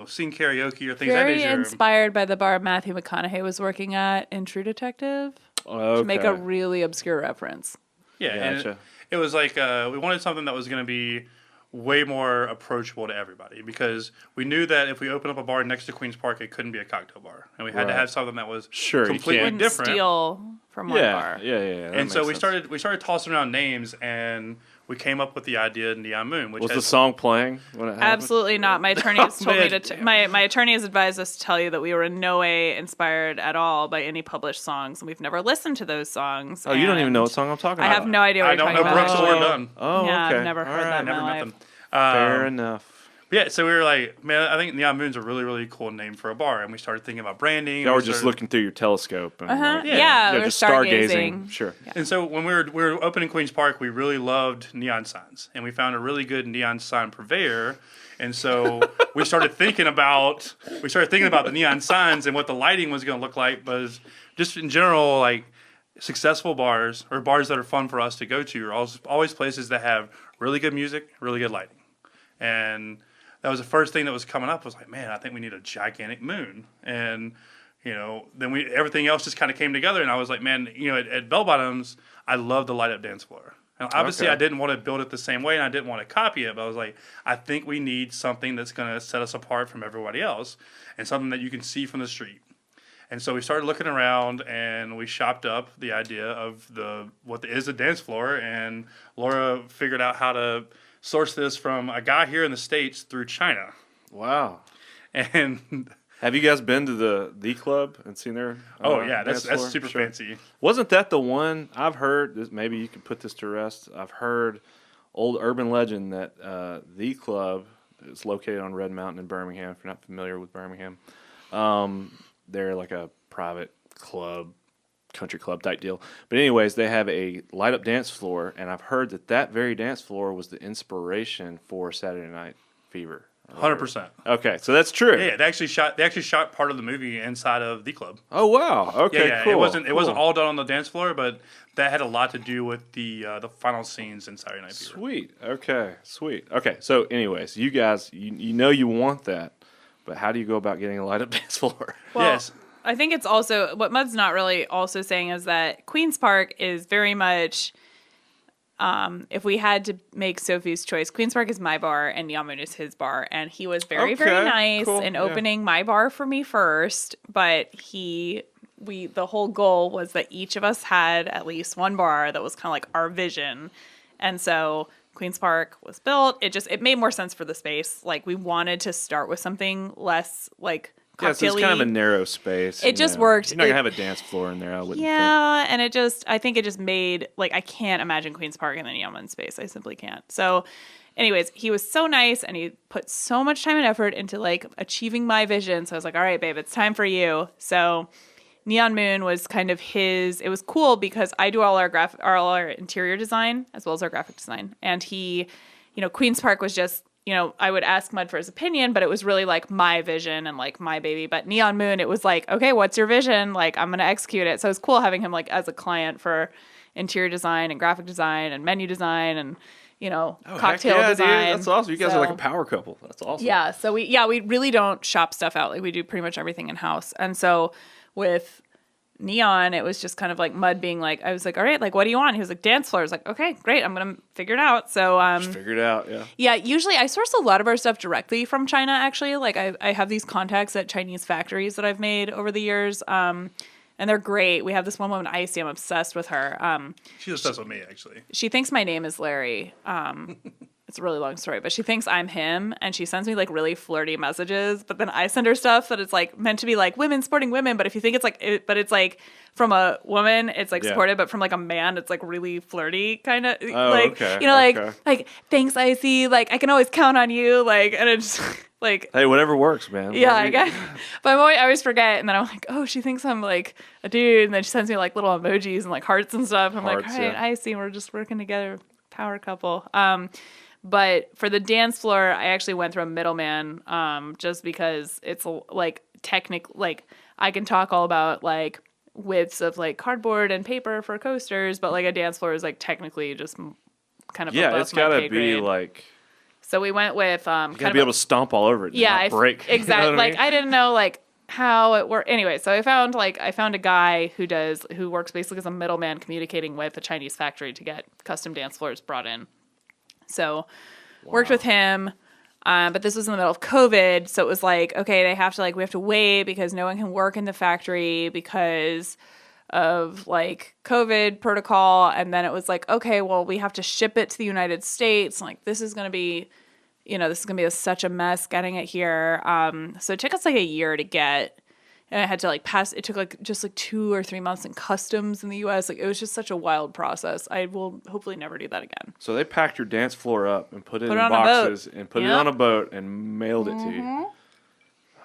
sing karaoke or things like that. Very inspired by the bar Matthew McConaughey was working at in True Detective. Okay. To make a really obscure reference. Yeah, Gotcha. and it was like we wanted something that was going to be way more approachable to everybody, because we knew that if we opened up a bar next to Queen's Park, it couldn't be a cocktail bar, and we had to have something that was completely Wouldn't different. Steal from one bar. Yeah. And so we started tossing around names, and we came up with the idea of Neon Moon, which Was has, the song playing when it happened? Absolutely not. My attorney has told me man. to. My attorney has advised us to tell you that we were in no way inspired at all by any published songs, and we've never listened to those songs. Oh, you don't even and know what song I'm talking I about. have no idea what I you're don't talking know about. Brooks or actually. Dunn. Oh, Yeah, okay. I've never All heard right. that in Never my met life. them. Fair enough. Yeah, so we were like, man, I think Neon Moon's a really cool name for a bar, and we started thinking about branding. Y'all and were we just started- looking through your telescope. And Yeah, we were just stargazing. Sure. And so when we were opening Queen's Park, we really loved neon signs, and we found a really good neon sign purveyor. And so we started thinking about the neon signs and what the lighting was going to look like. But just in general, like successful bars or bars that are fun for us to go to are always places that have really good music, really good lighting. And that was the first thing that was coming up. Was like, man, I think we need a gigantic moon. And then everything else just kind of came together. And I was like, man, at Bell Bottoms, I love the light up dance floor. And obviously, Okay. I didn't want to build it the same way, and I didn't want to copy it. But I was like, I think we need something that's going to set us apart from everybody else, and something that you can see from the street. And so we started looking around, and we shopped up the idea of what is a dance floor. And Laura figured out how to source this from a guy here in the States through China. Wow. And Have you guys been to the club and seen their? that's dance floor? super Sure. fancy. Wasn't that the one I've heard? Maybe you could put this to rest. I've heard old urban legend that the club is located on Red Mountain in Birmingham. If you're not familiar with Birmingham, they're like a private club, country club type deal. But anyways, they have a light up dance floor, and I've heard that very dance floor was the inspiration for Saturday Night Fever. 100%. Okay, so that's true. Yeah, they actually shot part of the movie inside of the club. Oh wow. Okay. Yeah, Cool. it wasn't cool. all done on the dance floor, but that had a lot to do with the final scenes in Saturday Night Fever. Sweet. Okay. Sweet. Okay. So, anyways, you guys, you know you want that, but how do you go about getting a light up dance floor? Well, Yes. I think it's also what Mud's not really also saying is that Queen's Park is very much if we had to make Sophie's choice, Queen's Park is my bar and Neon Moon is his bar. And he was very, very nice cool. in opening my bar for me first. But the whole goal was that each of us had at least one bar that was kind of like our vision. And so Queen's Park was built. It made more sense for the space. Like we wanted to start with something less like Yeah, so it's kind of a narrow space. It just worked. You're not going to have a dance floor in there, I wouldn't think. And I think it just made, like, I can't imagine Queen's Park in the Neon Moon space. I simply can't. So, anyways, he was so nice, and he put so much time and effort into, like, achieving my vision. So I was like, all right, babe, it's time for you. So Neon Moon was kind of it was cool because I do all our interior design as well as our graphic design. And Queen's Park was just, I would ask Mud for his opinion, but it was really like my vision and like my baby. But Neon Moon, it was like, okay, what's your vision? Like, I'm going to execute it. So it was cool having him like as a client for interior design and graphic design and menu design and, cocktail design. Dude, that's awesome. You guys are like a power couple. That's awesome. Yeah. So we really don't shop stuff out. Like we do pretty much everything in house. And so with Neon, it was just kind of like Mud being like, I was like, all right, like, what do you want? He was like, dance floor. I was like, okay, great. I'm going to figure it out. So, just figure it out. Yeah. Yeah. Usually I source a lot of our stuff directly from China, actually. Like I have these contacts at Chinese factories that I've made over the years. And they're great. We have this one woman, Icy. I'm obsessed with her. She's obsessed with me, actually. She thinks my name is Larry. It's a really long story, but she thinks I'm him, and she sends me like really flirty messages. But then I send her stuff that it's like meant to be like women supporting women. But if you think it's like, but it's like from a woman, it's like supported, but from like a man, it's like really flirty kind of. Like thanks, Icy. Like I can always count on you. Like, and it's like, hey, whatever works, man. Yeah, I guess. But I always forget, and then I'm like, oh, she thinks I'm like a dude, and then she sends me like little emojis and like hearts and stuff. I'm like, all right, Icy, we're just working together, power couple. But for the dance floor, I actually went through a middleman, just because it's like like I can talk all about like widths of like cardboard and paper for coasters, but like a dance floor is like technically just kind of above it's got to be grade. Like. So we went with you gotta be able to stomp all over it. And not break. Exactly. You know what I mean? Like I didn't know like how it worked. Anyway, so I found a guy who works basically as a middleman communicating with a Chinese factory to get custom dance floors brought in. So worked with him, but this was in the middle of COVID, so it was like, okay, we have to wait because no one can work in the factory because of like COVID protocol. And then it was like, okay, well, we have to ship it to the United States. Like this is going to be such a mess getting it here. So it took us like a year to get. And I had to like pass. It took like just like 2 or 3 months in customs in the U.S. Like it was just such a wild process. I will hopefully never do that again. So they packed your dance floor up and put it in boxes and put it on a boat and mailed it to you.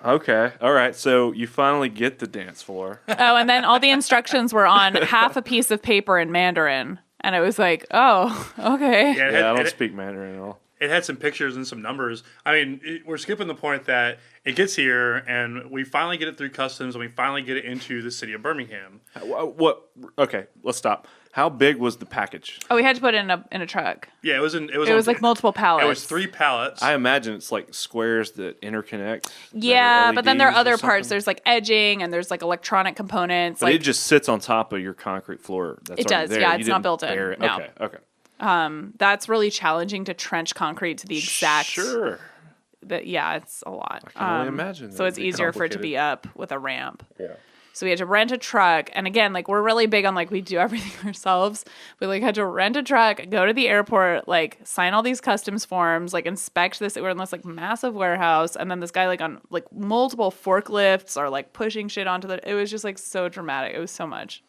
Okay, all right. So you finally get the dance floor. Oh, and then all the instructions were on half a piece of paper in Mandarin, and it was like, oh, okay. Yeah, I don't speak Mandarin at all. It had some pictures and some numbers. I mean, we're skipping the point that it gets here, and we finally get it through customs, and we finally get it into the city of Birmingham. What? Okay, let's stop. How big was the package? Oh, we had to put it in a truck. Yeah, it was like multiple pallets. It was 3 pallets. I imagine it's like squares that interconnect. Yeah, but then there are other parts. There's like edging, and there's like electronic components. But it just sits on top of your concrete floor. It does. There. Yeah, it's not built in. No. Okay. That's really challenging to trench concrete to the exact. Sure. But yeah, it's a lot. I can only imagine. So it's easier for it to be up with a ramp. Yeah. So we had to rent a truck. And again, like we're really big on like we do everything ourselves. We like had to rent a truck, go to the airport, like sign all these customs forms, like inspect this. We're in this like massive warehouse. And then this guy like on like multiple forklifts are like pushing shit onto it was just like so dramatic. It was so much.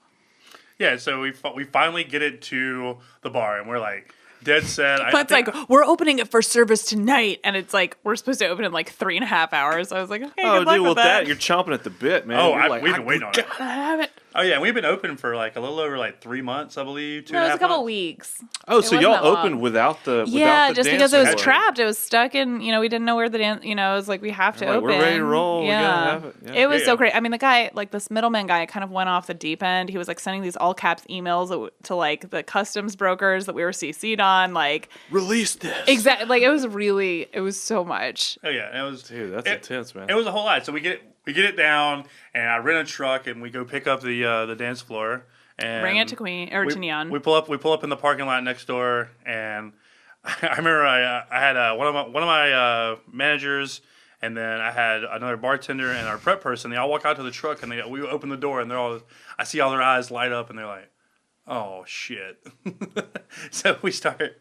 Yeah, so we finally get it to the bar, and we're like dead set. But it's like we're opening it for service tonight, and it's like we're supposed to open in like 3.5 hours. So I was like, okay, good luck with that. You're chomping at the bit, man. We've been waiting on it. I have it. Oh yeah, we've been open for like a little over like 3 months, I believe. No, it was a couple weeks. Oh, so y'all opened without the just because it was trapped. It was stuck in. We didn't know where the dance. It was like we have to open. We're ready to roll. Yeah, we gotta have it. Yeah. It was so great. I mean, the guy, like this middleman guy, kind of went off the deep end. He was like sending these all caps emails to like the customs brokers that we were CC'd on, like release this. Exactly. Like it was so much. Oh yeah, dude, that's intense, man. It was a whole lot. So we get it down, and I rent a truck, and we go pick up the dance floor, And Bring it to Queen or to Neon. We pull up in the parking lot next door, and I remember I had one of my managers, and then I had another bartender and our prep person. They all walk out to the truck, and we open the door, and I see all their eyes light up, and they're like, "Oh shit!" So we start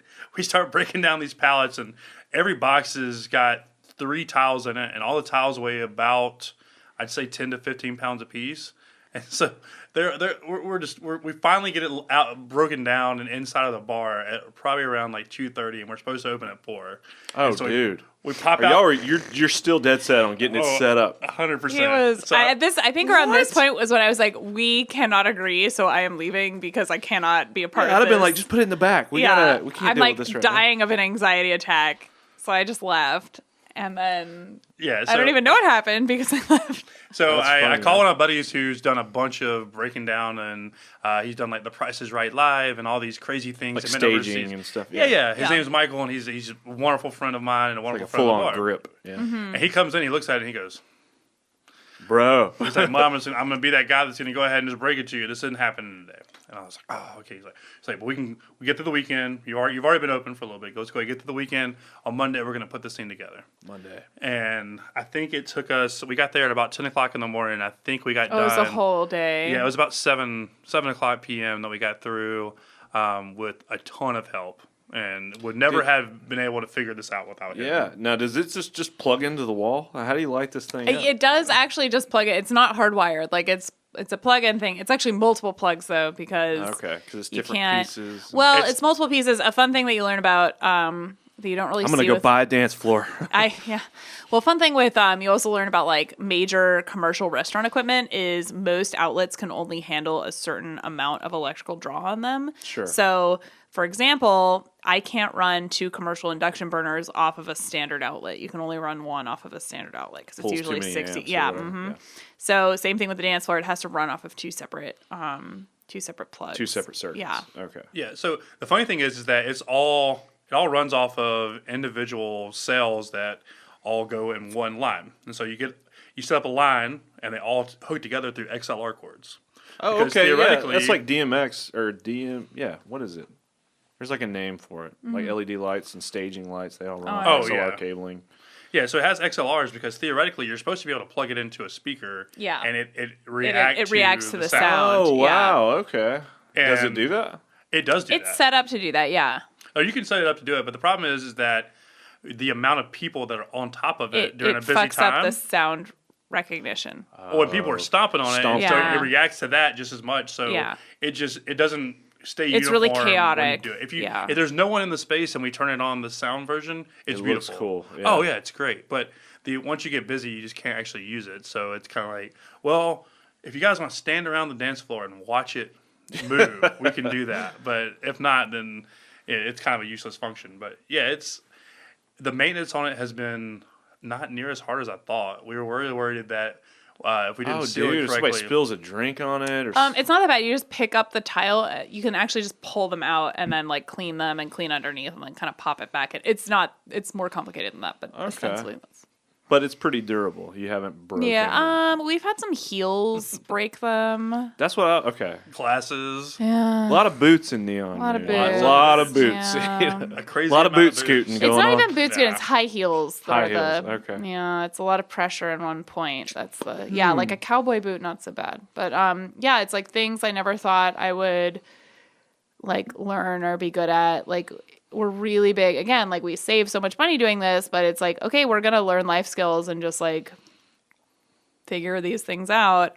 breaking down these pallets, and every box has got 3 tiles in it, and all the tiles weigh about, I'd say, 10 to 15 pounds apiece. And so we finally get it out broken down and inside of the bar at probably around like 2:30, and we're supposed to open at 4. Oh, so dude. We pop out. You're still dead set on getting it set up. 100%. He was. I think around this point was when I was like, we cannot agree, so I am leaving because I cannot be a part of this. I'd have been like, just put it in the back. We can't I'm deal like with this right dying of an anxiety attack, so I just left. And then Yeah, I don't even know what happened because I left. So That's I funny, call man. one of my buddies who's done a bunch of breaking down, and he's done like The Price is Right live and all these crazy things. Like I've been overseas. staging and stuff. Yeah. His Yeah. name's Michael, and he's a wonderful friend of mine and a Like wonderful a friend of the full-on bar. grip. Yeah. And he comes in, he looks at it, and he goes, Bro. he's like, "Mom, I'm gonna be that guy that's gonna go ahead and just break it to you. This isn't happening today." And I was like, "Oh, okay." He's like, "But we get through the weekend. You've already been open for a little bit. Let's go ahead and get through the weekend. On Monday, we're gonna put this thing together." Monday. And I think it took us. We got there at about 10 o'clock in the morning. I think we got done. It was a whole day. Yeah, it was about 7 o'clock p.m. that we got through with a ton of help, and would never have been able to figure this out without him. Yeah. Now, does it just plug into the wall? How do you light this thing up? It does actually just plug it. It's not hardwired. Like it's a plug-in thing. It's actually multiple plugs though because Okay, because it's you different can't. pieces. Well, it's multiple pieces. A fun thing that you learn about that you don't really. I'm gonna see go with, buy a dance floor. Well, fun thing with you also learn about like major commercial restaurant equipment is most outlets can only handle a certain amount of electrical draw on them. Sure. So, for example, I can't run 2 commercial induction burners off of a standard outlet. You can only run one off of a standard outlet because it's Pulls too usually many 60. amps or Yeah, whatever. Yeah. So same thing with the dance floor. It has to run off of two separate plugs. 2 separate circuits. Yeah. Okay. Yeah. So the funny thing is that it all runs off of individual cells that all go in one line, and so you set up a line, and they all hook together through XLR cords. Oh, Because okay. Yeah. theoretically- That's like DMX or DM. Yeah. What is it? There's like a name for it. Like LED lights and staging lights. They all run on Oh, XLR yeah. cabling. Yeah, so it has XLRs because theoretically you're supposed to be able to plug it into a speaker. Yeah. And it reacts. It reacts to the sound. sound. Oh, Yeah. wow. Okay. Does it And do that? It does do It's that. set up to do that. Yeah. Oh, you can set it up to do it, but the problem is that the amount of people that are on top of it, It during a busy fucks time. up the sound recognition. When people are stomping on it, Stomping. so Yeah. it reacts to that just as much. So Yeah. it doesn't stay It's uniform really when you chaotic. do it. Yeah. If there's no one in the space and we turn it on the sound version, it's It looks beautiful. cool, yeah. Oh yeah, it's great. But once you get busy, you just can't actually use it. So it's kind of like, well, if you guys want to stand around the dance floor and watch it move, we can do that. But if not, then it's kind of a useless function. But yeah, the maintenance on it has been not near as hard as I thought. We were really worried that if we didn't Oh, seal dude. it If correctly, somebody spills a drink on it or It's not that bad. You just pick up the tile. You can actually just pull them out and then like clean them and clean underneath and then kind of pop it back in. It's more complicated than that, but ostensibly that's. But it's pretty durable. You haven't broken it. Yeah. We've had some heels break them. That's what okay. classes, Yeah. A lot of boots in Neon. A lot of dude. boots. A lot of boots. Yeah. a crazy A lot of amount boot scooting It's going not on. even boots, Yeah. it's high heels. that High are heels, the- okay. Yeah, it's a lot of pressure in one point. That's like a cowboy boot, not so bad. But yeah, it's like things I never thought I would like learn or be good at. Like we're really big. Again, like we save so much money doing this, but it's like, okay, we're gonna learn life skills and just like figure these things out.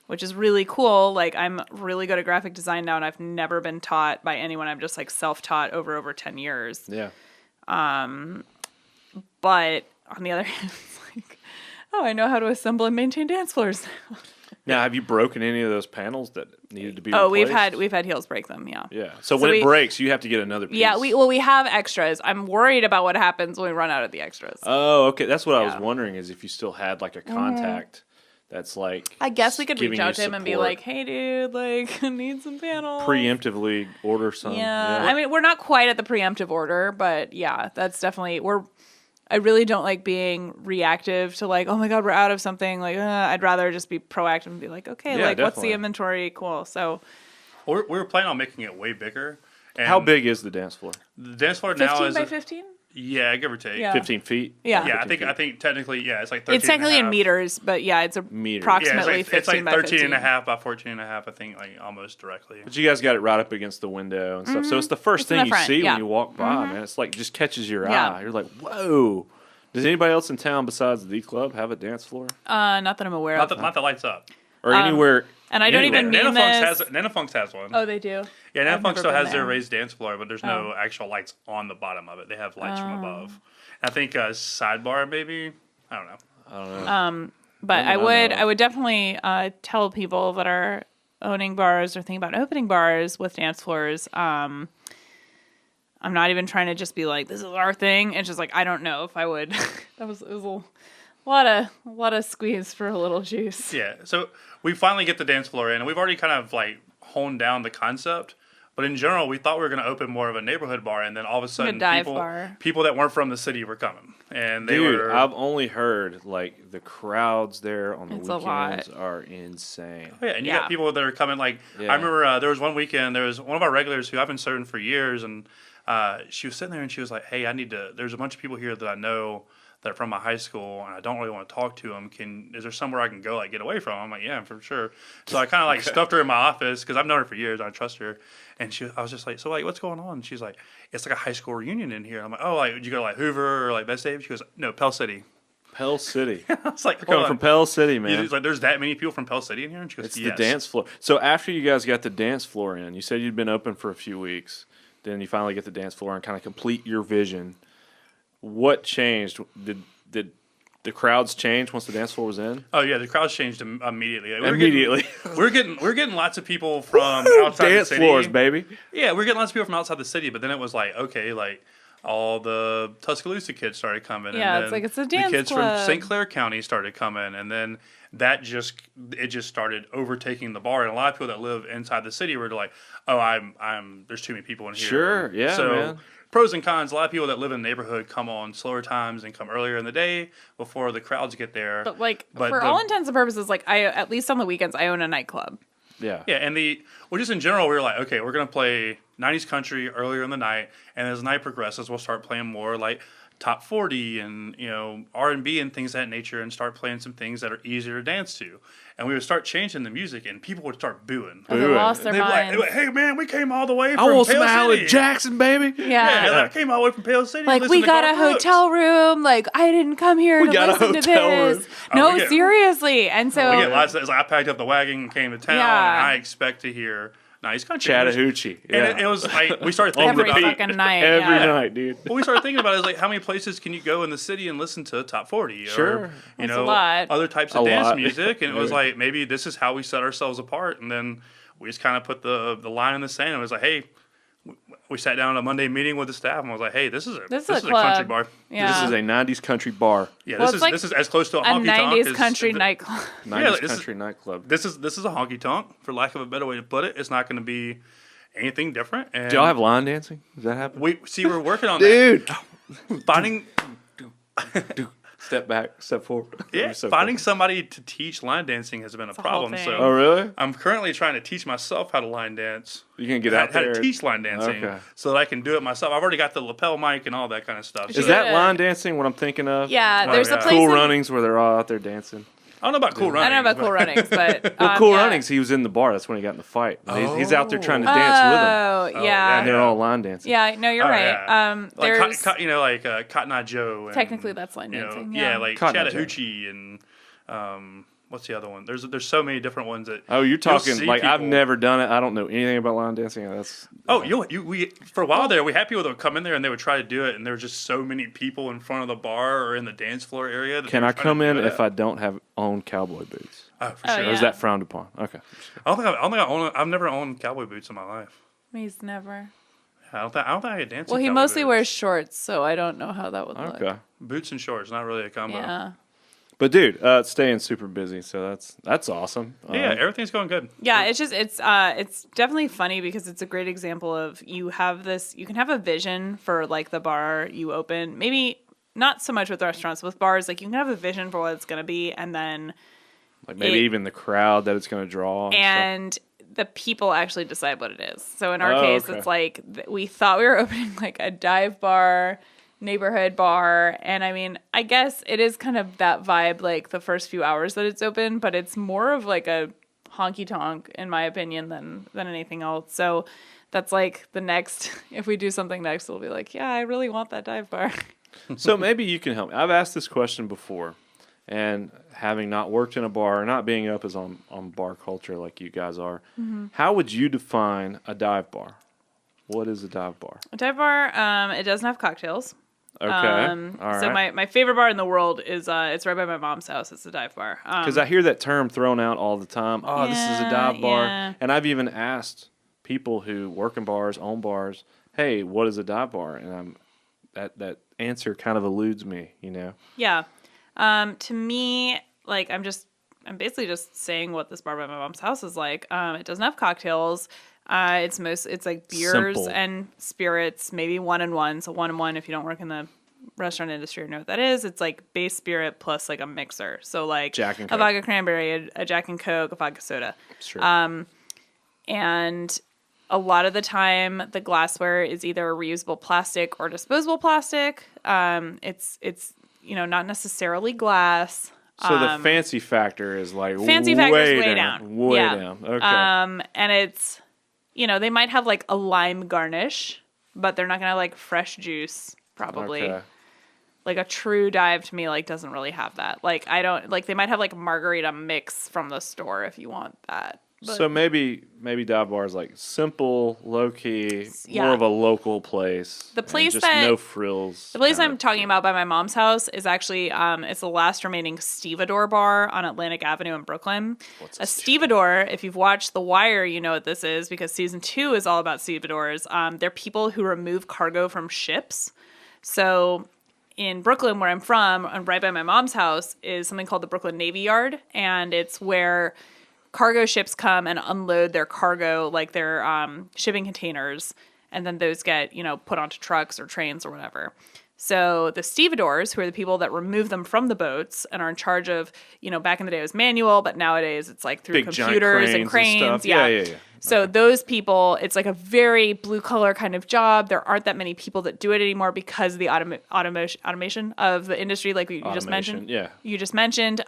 Which is really cool. Like I'm really good at graphic design now and I've never been taught by anyone. I'm just like self-taught over 10 years. Yeah. But on the other hand, it's like, oh, I know how to assemble and maintain dance floors. Now, have you broken any of those panels that needed to be Oh, replaced? we've had heels break them, yeah. Yeah. So when we- it breaks, you have to get another piece. Yeah, we have extras. I'm worried about what happens when we run out of the extras. Oh, okay. That's what I was Yeah. wondering is if you still had like a contact that's like I guess we could giving reach you out to him and be support. like, "Hey, dude, like, I need some panels." Preemptively order some. Yeah. I mean, we're not quite at the preemptive order, but yeah, that's definitely I really don't like being reactive to like, oh my God, we're out of something. Like, I'd rather just be proactive and be like, okay, Yeah, like what's definitely. the inventory? Cool. So We were planning on making it way bigger. And How big is the dance floor? the dance floor now 15 is? by 15? Yeah, give or take. Yeah. 15 feet? Yeah. Yeah, 15 I feet. think technically, yeah, it's like 13 It's technically and a in half. meters, but yeah, it's Meters. approximately Yeah, it's like 15 by 13 15. and a half by 14 and a half, I think, like almost directly. But you guys got it right up against the window and stuff. So it's the first It's in thing the you front, see yeah. when you walk by, man. It's like just catches your Yeah. eye. You're like, whoa. Does anybody else in town besides the club have a dance floor? Not that I'm aware of. Not that lights up. Or anywhere? And I don't anywhere? even mean this. Nanofunks has one. Oh, they do? Yeah, I've Nanofunks never still been has their there. raised dance floor, but there's no actual lights on the bottom of it. They have lights from above. And I think sidebar maybe. I don't know. I don't know. But None that I know I would definitely tell people that are owning bars or thinking about opening bars with dance floors. I'm not even trying to just be like, this is our thing. It's just like, I don't know if I would. It was a lot of squeeze for a little juice. Yeah, so we finally get the dance floor in, and we've already kind of like honed down the concept. But in general, we thought we were going to open more of a neighborhood bar, and then all of a sudden, dive bar. people that weren't from the city were coming, and they Dude, were. I've only heard like the crowds there on the It's a lot. weekends are insane. Yeah, and you Yeah. got people that are coming. Like Yeah. I remember there was one weekend. There was one of our regulars who I've been serving for years, and she was sitting there and she was like, "Hey, There's a bunch of people here that I know that are from my high school, and I don't really want to talk to them. Is there somewhere I can go like get away from?" I'm like, "Yeah, for sure." So I kind of like stuffed her in my office because I've known her for years. I trust her, and I was just like, "So like, what's going on?" And she's like, "It's like a high school reunion in here." I'm like, "Oh, like did you go to like Hoover or like Best Dave?" She goes, "No, Pell City." Pell City. I was like, Coming "Hold from on." Pell City, man. He's like, "There's that many people from Pell City in here?" And she goes, It's "Yes." the dance floor. So after you guys got the dance floor in, you said you'd been open for a few weeks. Then you finally get the dance floor and kind of complete your vision. What changed? Did the crowds change once the dance floor was in? Oh yeah, the crowds changed immediately. Like, Immediately. We're getting lots of people from outside Dance the city. floors, baby. Yeah, we're getting lots of people from outside the city, but then it was like, okay, like all the Tuscaloosa kids started coming. Yeah, and it's then like, it's a dance The kids club. from St. Clair County started coming, and then it just started overtaking the bar. And a lot of people that live inside the city were like, oh, there's too many people in here. Sure, yeah, so, man. Pros and cons. A lot of people that live in the neighborhood come on slower times and come earlier in the day before the crowds get there. But like, But for all intents and purposes, like at least on the weekends, I own a nightclub. Yeah. Yeah, and just in general, we were like, okay, we're gonna play 90s country earlier in the night, and as the night progresses, we'll start playing more like top 40 and R&B and things of that nature, and start playing some things that are easier to dance to. And we would start changing the music, and people would start booing. They lost their They'd be minds. like, "Hey man, we came all the way from I want some Pale Alan City." Jackson, baby. Yeah, Yeah. like, I came all the way from Pale City. to Like, listen we to got Garth a Brooks. hotel room. Like, I didn't come here We to got a listen to hotel this. room. No, we get- seriously. And so, We get lots of, it's like I packed up the wagon and came to town, Yeah. and I expect to hear nice country. Chattahoochee. Yeah. And it was like we started thinking every about it. fucking night. Every yeah. night, dude. What we started thinking about is like how many places can you go in the city and listen to top 40 Sure. or That's a lot. other types A of dance lot. music, and it was Yeah. like maybe this is how we set ourselves apart, and then we just kind of put the line in the sand and it was like, hey, we sat down at a Monday meeting with the staff and I was like, hey, this is a country club. bar. Yeah. This is a 90s country bar. Yeah, Well, this it's like is as close to a a honky tonk 90s as country nightclub. 90s like, this is- country nightclub. This is a honky tonk, for lack of a better way to put it. It's not going to be anything different. And Do y'all have line dancing? Does that happen? we're working on Dude. that. Finding Step back, step forward. Yeah, So finding cool. somebody to teach line dancing has been a a whole problem. thing. So Oh, really? I'm currently trying to teach myself how to line dance. You can get how, out there. how to teach line dancing Okay. so that I can do it myself. I've already got the lapel mic and all that kind of stuff. Is So- that Yeah. line dancing what I'm thinking of? Yeah, Oh, there's yeah. a place Cool in, Runnings where they're all out there dancing. I don't know about cool I running. don't know about Cool Runnings, but Well, Cool yeah. Runnings, he was in the bar. That's when he got in the fight. And he's out there trying to dance with them. Oh, yeah. yeah. And they're all line dancing. Yeah, no, you're Oh, right. yeah. Like, There's Cotton Eye Joe. And, technically that's line you know, dancing. yeah, Yeah, like Cotton Eye Joe. Chattahoochee and what's the other one? There's so many different ones that. Oh, you're you'll talking see like I've people- never done it. I don't know anything about line dancing. That's Oh, we for a while there, we had people that would come in there and they would try to do it, and there were just so many people in front of the bar or in the dance floor area. That Can they were I trying come to in do if that. I don't have own cowboy boots? Oh, for Oh, sure. Or is Yeah. that frowned upon? Okay. I don't think I own. I've never owned cowboy boots in my life. he's never. I don't think I could dance. Well, in he cowboy mostly boots. wears shorts, so I don't know how that would look. Okay. boots and shorts. Not really a combo. Yeah. But dude, staying super busy, so that's awesome. Yeah, everything's going good. Yeah, it's definitely funny because it's a great example of you can have a vision for like the bar you open. Maybe not so much with restaurants, with bars, like you can have a vision for what it's going to be, and then Like maybe even the crowd that it's going to draw. And the people actually decide what it is. So in our Oh, case, okay. it's like we thought we were opening like a dive bar, neighborhood bar. And I mean, I guess it is kind of that vibe like the first few hours that it's open, but it's more of like a honky tonk, in my opinion, than anything else. So that's like the next, if we do something next, we'll be like, yeah, I really want that dive bar. So maybe you can help me. I've asked this question before, and having not worked in a bar, not being up as on bar culture like you guys are, how would you define a dive bar? What is a dive bar? A dive bar, it doesn't have cocktails. Okay, all right. So my favorite bar in the world is it's right by my mom's house. It's a dive bar. Because I hear that term thrown out all the time. Oh, this is a dive bar. Yeah. And I've even asked people who work in bars, own bars, hey, what is a dive bar? And that answer kind of eludes me, you know? Yeah. To me, like I'm basically just saying what this bar by my mom's house is like. It doesn't have cocktails. It's like beers Simple. and spirits, maybe 1 and 1. So 1 and 1, if you don't work in the restaurant industry or know what that is, it's like base spirit plus like a mixer. So like Jack and a Coke. vodka cranberry, a Jack and Coke, a vodka soda. Sure. And a lot of the time, the glassware is either reusable plastic or disposable plastic. It's not necessarily glass. So the fancy factor is like Fancy factor is way down. Way Yeah. down. Okay. And it's, they might have like a lime garnish, but they're not gonna have like fresh juice probably. Okay. Like a true dive to me like doesn't really have that. Like I don't like they might have like a margarita mix from the store if you want that. But So maybe dive bar is like simple, low key, Yeah. more of a local place. The place and just that- no frills. The place kinda I'm talking about by my mom's house is actually it's the last remaining stevedore bar on Atlantic Avenue in Brooklyn. What's A stevedore, if you've watched The Wire, you know what this is because season 2 is all about stevedores. They're people who remove cargo from ships. So in Brooklyn, where I'm from, and right by my mom's house, is something called the Brooklyn Navy Yard, and it's where cargo ships come and unload their cargo, like their shipping containers, and then those get, put onto trucks or trains or whatever. So the stevedores, who are the people that remove them from the boats and are in charge of, back in the day it was manual, but nowadays it's like through Big giant computers and cranes and cranes. stuff. Yeah. So those people, it's like a very blue collar kind of job. There aren't that many people that do it anymore because of the automation of the industry, like you just mentioned. Yeah. You just mentioned.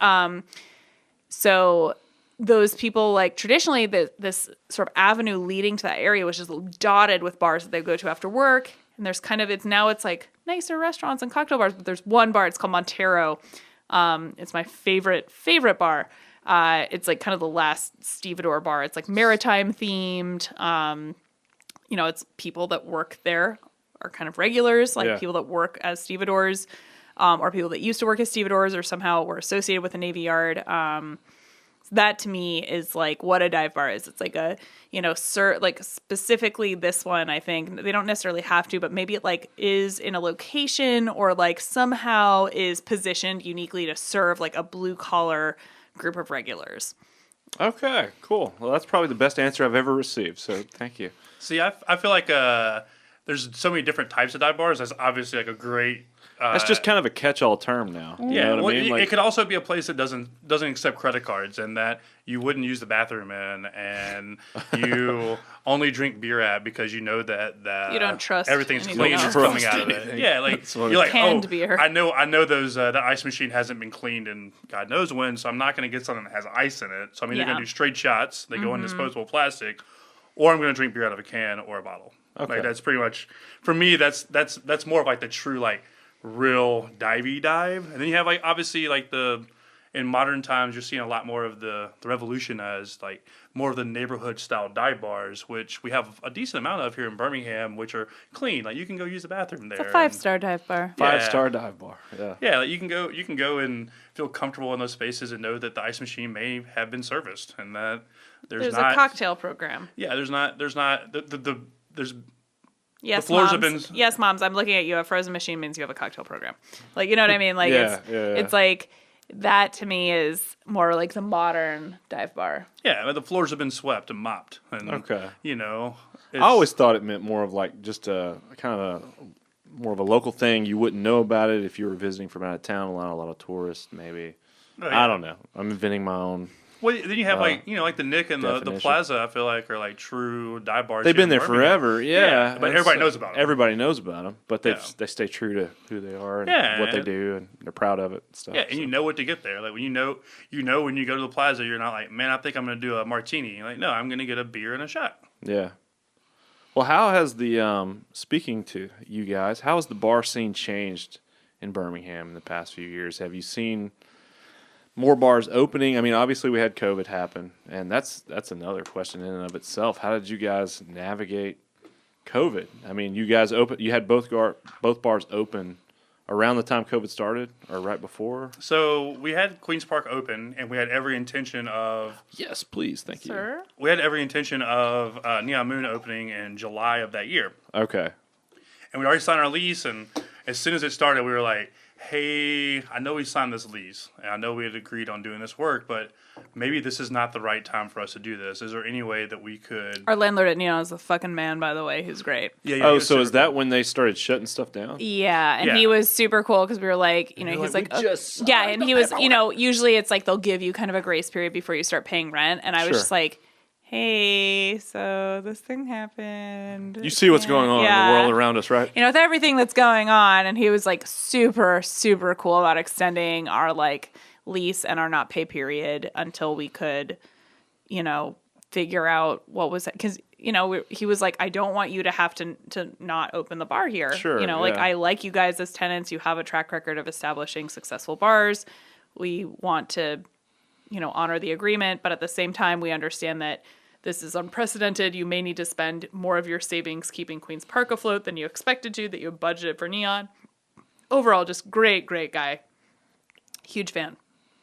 So those people, like traditionally, this sort of avenue leading to that area was just dotted with bars that they go to after work. And there's kind of, it's like nicer restaurants and cocktail bars, but there's one bar, it's called Montero. It's my favorite bar. It's like kind of the last stevedore bar. It's like maritime themed. It's people that work there are kind of regulars, like people that work as stevedores, or people that used to work as stevedores or somehow were associated with the Navy Yard. That to me is like what a dive bar is. It's like a, like specifically this one, I think they don't necessarily have to, but maybe it like is in a location or like somehow is positioned uniquely to serve like a blue collar group of regulars. Okay, cool. Well, that's probably the best answer I've ever received, so thank you. See, I feel like there's so many different types of dive bars. That's obviously like a great. That's just kind of a catch-all term now. You Yeah, know what I mean? it could also be a place that doesn't accept credit cards and that you wouldn't use the bathroom in, and you only drink beer at because you know that You don't trust everything's anything clean else. coming out of it. Yeah, like you're like, Canned beer. I know those that ice machine hasn't been cleaned in God knows when, so I'm not going to get something that has ice in it. So I'm either going to do straight shots, they go in disposable plastic, or I'm going to drink beer out of a can or a bottle. Okay. Like that's pretty much for me. That's more of like the true like real divey dive. And then you have like obviously like in modern times you're seeing a lot more of the revolution as like more of the neighborhood style dive bars, which we have a decent amount of here in Birmingham, which are clean. Like you can go use the bathroom there. It's a 5-star dive bar. 5-star dive bar. Yeah. Yeah, like you can go and feel comfortable in those spaces and know that the ice machine may have been serviced and that there's not a cocktail program. Yeah, there's Yes, the floors moms. have been. Yes, moms. I'm looking at you. A frozen machine means you have a cocktail program. Like, you know what I mean? Like, Yeah. it's like that to me is more like the modern dive bar. Yeah, but the floors have been swept and mopped. And, Okay. I I always thought it meant more of like just a kind of a more of a local thing. You wouldn't know about it if you were visiting from out of town. A lot of tourists, maybe. Oh, yeah. I don't know. I'm inventing my own. Well, then you have like the Nick and the definition. Plaza. I feel like are like true dive bars. They've here been in there Birmingham. forever, yeah. But everybody knows about them. Everybody knows about them, but they Yeah. stay true to who they are and Yeah, what they do, and they're proud of it and stuff. Yeah, and you know what to get there. Like when you know when you go to the Plaza, you're not like, man, I think I'm going to do a martini. You're like, no, I'm going to get a beer and a shot. Yeah. Well, how has the speaking to you guys? How has the bar scene changed in Birmingham in the past few years? Have you seen more bars opening? I mean, obviously we had COVID happen, and that's another question in and of itself. How did you guys navigate COVID? I mean, you guys you had both bars open around the time COVID started, or right before? So we had Queens Park open, and we had every intention of Yes, please, thank you. Sir? Neon Moon opening in July of that year, Okay. and we already signed our lease. And as soon as it started, we were like, hey, I know we signed this lease, and I know we had agreed on doing this work, but maybe this is not the right time for us to do this. Is there any way that we could? Our landlord at Neon is a fucking man, by the way, who's great. Yeah, he Oh, was so super is that when they started shutting stuff down? Yeah, and Yeah. he was super cool because we were like, you know, you're he's like, like, "We just yeah, signed and the he was, you know, usually it's like they'll give you kind of a grace period before you start paying rent, and I was Sure. just like, hey, so this thing happened. You see what's going on in the world around us, right? You know, with everything that's going on, and he was like super, super cool about extending our like lease and our not pay period until we could, you know, figure out what was it. Because, you know, he was like, I don't want you to have to not open the bar here. Sure, You know, like yeah. I like you guys as tenants. You have a track record of establishing successful bars. We want to, you know, honor the agreement, but at the same time, we understand that this is unprecedented. You may need to spend more of your savings keeping Queens Park afloat than you expected to, that you budgeted for Neon. Overall, just great guy. Huge fan.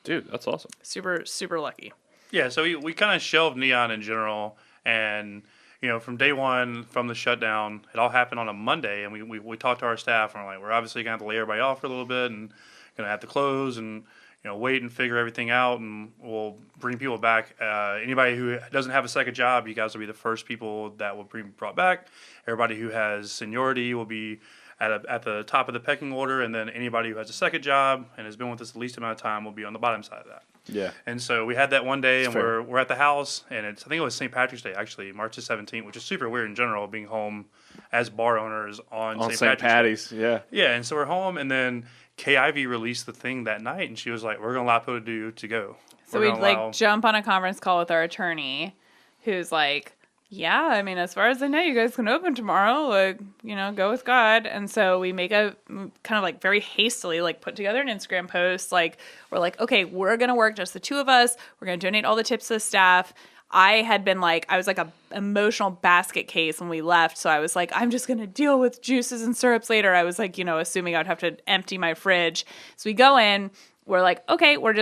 Dude, that's awesome. Super, super lucky. Yeah, so we kind of shelved Neon in general, and you know, from day one, from the shutdown, it all happened on a Monday, and we talked to our staff, and we're like, we're obviously gonna have to lay everybody off for a little bit, and gonna have to close, and you know, wait and figure everything out, and we'll bring people back. Anybody who doesn't have a second job, you guys will be the first people that will be brought back. Everybody who has seniority will be at the top of the pecking order, and then anybody who has a second job and has been with us the least amount of time will be on the bottom side of that. Yeah. And so we had that one day, That's and fair. we're at the house, and I think it was St. Patrick's Day, actually, March the 17th, which is super weird in general, being home as bar owners on On St. St. Patrick's Day. Patty's, yeah. Yeah, and so we're home, and then Kay Ivy released the thing that night, and she was like, we're going to allow people to go. So We're we'd gonna like allow- jump on a conference call with our attorney, who's like, yeah, I mean, as far as I know, you guys can open tomorrow. Like, you know, go with God. And so we make a kind of like very hastily, like put together an Instagram post. Like, we're like, okay, we're going to work just the two of us. We're going to donate all the tips to the staff. I had been like, I was like a emotional basket case when we left. So I was like, I'm just going to deal with juices and syrups later. I was like, you know, assuming I'd have to empty my fridge. So we go in. We're like, okay, we're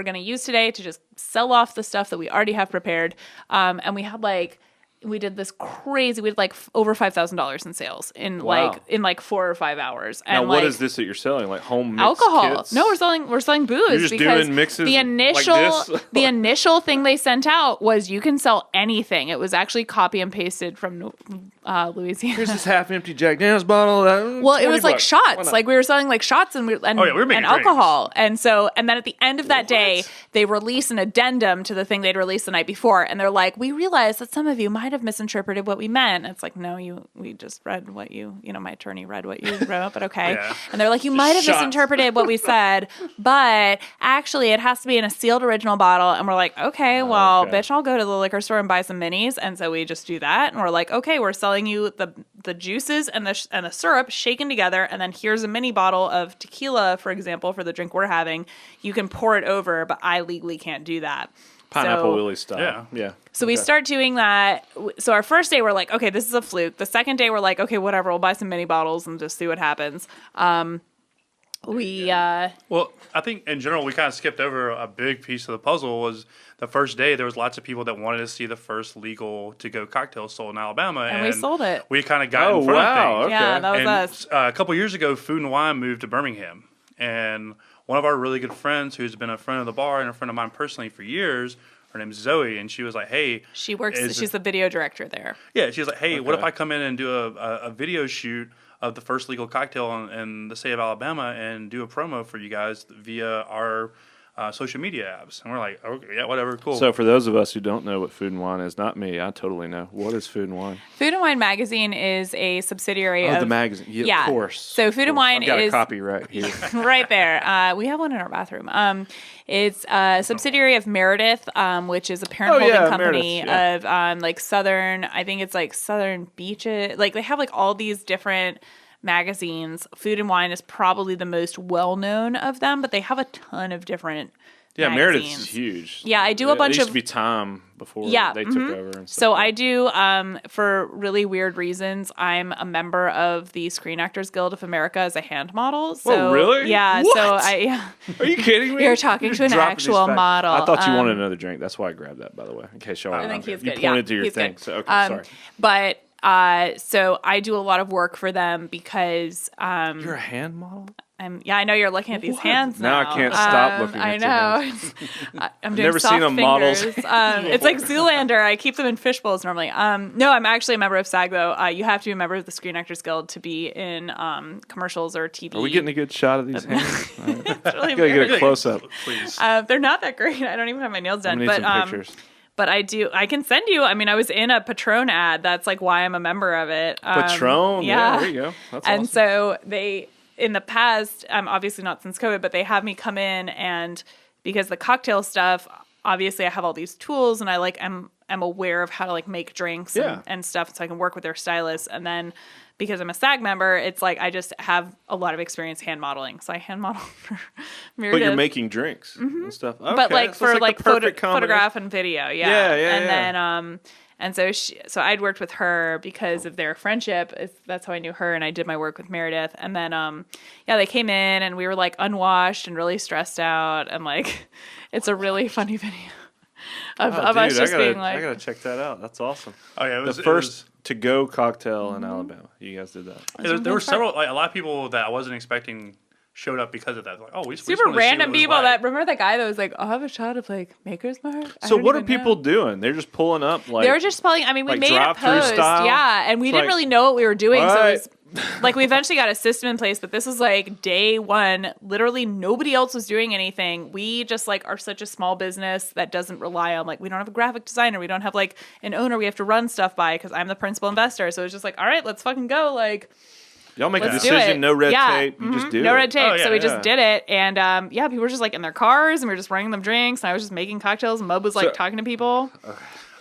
gonna use today to just sell off the stuff that we already have prepared. And we did this crazy. We had like over $5,000 in sales in Wow. like 4 or 5 hours. Now, And what like, is this that you're selling? Like home mixed alcohol? kits? No, we're selling booze. You're just because doing mixes the like initial this? the initial thing they sent out was you can sell anything. It was actually copy and pasted from Louisiana. Here's this half-empty Jack Daniel's bottle. Well, it was like $20. Why shots. not? Like we were selling like shots and we were making and alcohol. And then at the end of that day, they release an addendum to the thing they'd released the night before, and they're like, "We realize that some of you might have misinterpreted what we meant." And it's like, "No, we just read what you know, my attorney read what you wrote, but okay." Yeah. And they're like, "You might have Shots. misinterpreted what we said, but actually, it has to be in a sealed original bottle." And we're like, "Okay, well, Okay. bitch, I'll go to the liquor store and buy some minis." And so we just do that, and we're like, "Okay, we're selling you the juices and the syrup shaken together, and then here's a mini bottle of tequila, for example, for the drink we're having. You can pour it over, but I legally can't do that." Pineapple So- Willie style. Yeah. So we start doing that. So our first day, we're like, okay, this is a fluke. The second day, we're like, okay, whatever. We'll buy some mini bottles and just see what happens. Well, I think in general, we kind of skipped over a big piece of the puzzle. Was the first day there was lots of people that wanted to see the first legal to-go cocktail sold in Alabama, And we sold it. We kind of got Oh, in front wow. of things. Okay. Yeah, that was And, us. a couple years ago, Food and Wine moved to Birmingham, and one of our really good friends, who's been a friend of the bar and a friend of mine personally for years, her name is Zoe, and she was like, "Hey, She's the video director there. yeah." She was like, "Hey, what if Okay. I come in and do a video shoot of the first legal cocktail in the state of Alabama and do a promo for you guys via our social media apps. And we're like, okay, yeah, whatever, cool. So for those of us who don't know what Food and Wine is, not me, I totally know. What is Food and Wine? Food and Wine magazine is a subsidiary of the magazine. Yeah, of course. So Food and Wine I've got is a copy right here. right there. We have one in our bathroom. It's a subsidiary of Meredith, which is a parent holding company Meredith, of like Southern. I think it's like Southern Beaches. Like they have like all these different magazines. Food and Wine is probably the most well known of them, but they have a ton of different. Yeah, magazines. Meredith is huge. Yeah, I do a bunch it used of. to be Time before they took over. And stuff. So I do, for really weird reasons, I'm a member of the Screen Actors Guild of America as a hand model. So, really? Yeah. What? So Are you kidding me? You're talking to an actual model. I thought you wanted another drink. That's why I grabbed that, by the way, in case y'all. I think he's good. You pointed to your he's thing. good. So okay, sorry. But so I do a lot of work for them because You're a hand model. I know you're looking at these hands now. Now I can't stop looking at I your know. hands. I'm doing Never soft seen them fingers. models. It's like Zoolander. I keep them in fish bowls normally. No, I'm actually a member of SAG though. You have to be a member of the Screen Actors Guild to be in commercials or TV. Are we getting a good shot of these hands? It's really Gotta get a close up. Please. They're not that great. I don't even have my nails done. I need But some pictures. but I can send you. I mean, I was in a Patron ad. That's like why I'm a member of it. Patron. Yeah, there you go. That's and awesome. so they, in the past, obviously not since COVID, but they have me come in and because the cocktail stuff, obviously I have all these tools and I'm aware of how to like make drinks and stuff so I can work with their stylists. And then because I'm a SAG member, it's like I just have a lot of experience hand modeling. So I hand model for Meredith. But you're making drinks and stuff. Okay. But like so for it's like the perfect photograph and video. Yeah, and then and so so I'd worked with her because of their friendship. That's how I knew her, and I did my work with Meredith. And then they came in and we were like unwashed and really stressed out, and like it's a really funny video of us just being like, I gotta check that out. That's awesome. Oh yeah, it was the first to-go cocktail in Alabama. You guys did that. There were several, like, a lot of people that I wasn't expecting showed up because of that. Like, oh, we just super wanna see random what it was people like. that remember that guy that was like, I'll have a shot of like Maker's Mark. So what are people doing? They're just pulling up like They were just pulling. I mean, we like made a drive-through post, style? yeah, and we It's didn't like, really know what we were doing. So it right. was like we eventually got a system in place, but this is like day one. Literally, nobody else was doing anything. We just like are such a small business that doesn't rely on like we don't have a graphic designer, we don't have like an owner we have to run stuff by because I'm the principal investor. So it's just like, all right, let's fucking go, like. Y'all make a Let's do it. decision, no red Yeah. tape. You just do No it. red tape. Oh, yeah, so we yeah. just did it. And people were just like in their cars and we were just bringing them drinks. And I was just making cocktails. And Mub was like So- talking to people.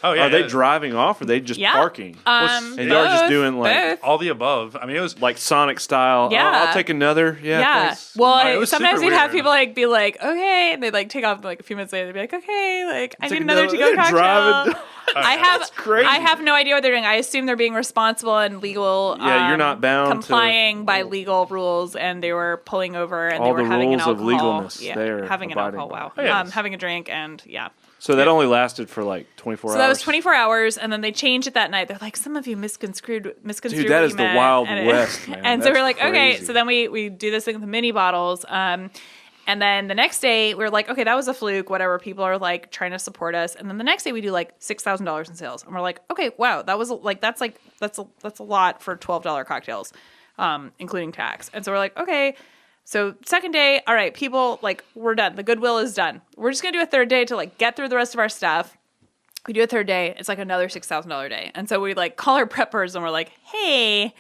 Oh yeah, Are they yeah. driving off or are they just Yeah. parking? Um, and y'all just both, doing like both. all the above? I mean, it was like Sonic style. Yeah. Oh, I'll take another. Yeah. Yeah. thanks. Well, it was sometimes super we'd have weird. people like be like, okay, and they'd like take off like a few minutes later. They'd be like, okay, like I Take need another another- to-go they're cocktail. driving. crazy. I have no idea what they're doing. I assume they're being responsible and legal. Yeah, you're not bound to- complying by legal rules, and they were pulling over and All they were the having an rules of alcohol. legalness, Yeah, they're having an abiding alcohol. by. Wow. Oh, yes. Having a drink and yeah. So that only lasted for like 24 hours. So that was 24 hours, and then they changed it that night. They're like, some of you misconstrued Dude, what that you is the meant. Wild And West, man. And so That's we're like, okay. crazy. So then we do this thing with the mini bottles. And then the next day we were like, okay, that was a fluke. Whatever. People are like trying to support us. And then the next day we do like $6,000 in sales, and we're like, okay, wow, that was that's a lot for $12 cocktails, including tax. And so we're like, okay. So second day, all right, people, like, we're done. The goodwill is done. We're just going to do a third day to, like, get through the rest of our stuff. We do a third day. It's, like, another $6,000 day. And so we, like, call our preppers, and we're like, hey,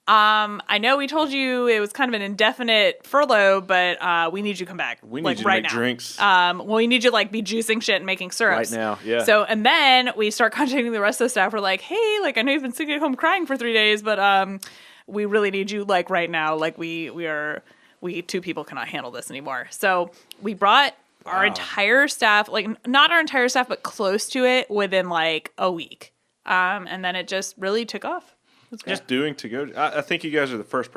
I know we told you it was kind of an indefinite furlough, but we need you to come back. We need like, you to right make now. drinks. Well, we need you to, like, be juicing shit and making syrups. Right now, yeah. So, and then we start contacting the rest of the staff. We're like, hey, like, I know you've been sitting at home crying for 3 days, but we really need you, like, right now. Like, we two people cannot handle this anymore. So we brought our entire staff, like not our entire staff, but close to it within like a week. And then it just really took off. Just doing to go. I think you guys are the first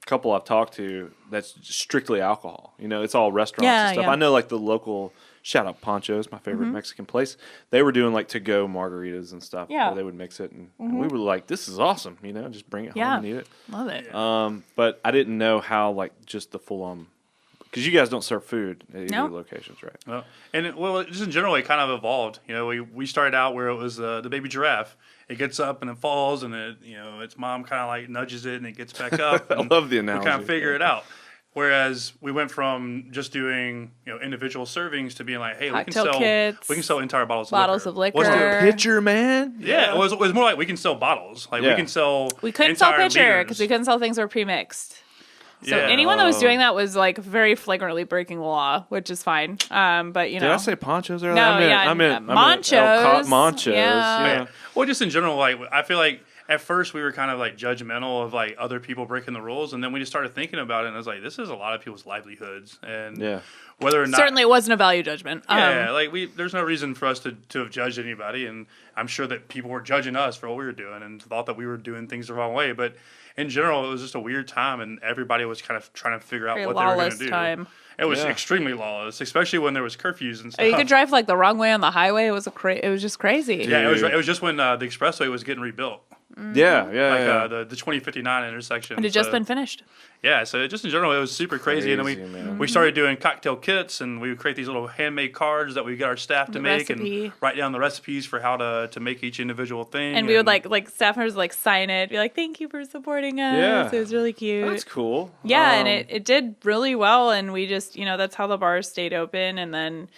couple I've talked to that's strictly alcohol. You know, it's all restaurants and stuff. Yeah. I know like the local shout out Poncho's, my favorite Mexican place. They were doing like to go margaritas and stuff. Yeah. Where they would mix it, and we were like, "This is awesome!" You know, just bring it home Yeah. and eat it. Love it. But I didn't know how like just the full on Because you guys don't serve food at either No. locations, right? Well, just in general, it kind of evolved. You know, we started out where it was the baby giraffe. It gets up and it falls, and its mom kind of like nudges it, and it gets back up. I And love the we analogy. kind of figure it out. Whereas we went from just doing individual servings to being like, hey, Cocktail kits, we can sell entire bottles of liquor. What's the pitcher, man? Yeah, it was more like we can sell bottles. Like Yeah. we can sell. We couldn't sell entire pitcher liters. because we couldn't sell things that were pre-mixed. So Yeah. anyone that was doing that was like very flagrantly breaking the law, which is fine. But Did I say ponchos earlier? No, I meant monchos. Monchos. Yeah. Yeah. Well, just in general, like I feel like at first we were kind of like judgmental of like other people breaking the rules, and then we just started thinking about it, and I was like, this is a lot of people's livelihoods, and Yeah. whether or not certainly it wasn't a value judgment. yeah, like there's no reason for us to have judged anybody, and I'm sure that people were judging us for what we were doing and thought that we were doing things the wrong way, but in general, it was just a weird time, and everybody was kind of trying to figure out Very what they were going lawless to do. time. It was Yeah. extremely lawless, especially when there was curfews and stuff. You could drive like the wrong way on the highway. It was it was just crazy. Yeah, Dude. it was just when the expressway was getting rebuilt, Yeah. like Yeah. the 2059 intersection. It had just So- been finished. Yeah, so just in general, it was super crazy. And Crazy, then man. we started doing cocktail kits, and we would create these little handmade cards that we get our staff to The make recipe. and write down the recipes for how to make each individual thing. And we would like staff members like sign it, be like, "Thank you for supporting us." Yeah. It was really cute. That's cool. Yeah, and it did really well, and we just that's how the bars stayed open, and then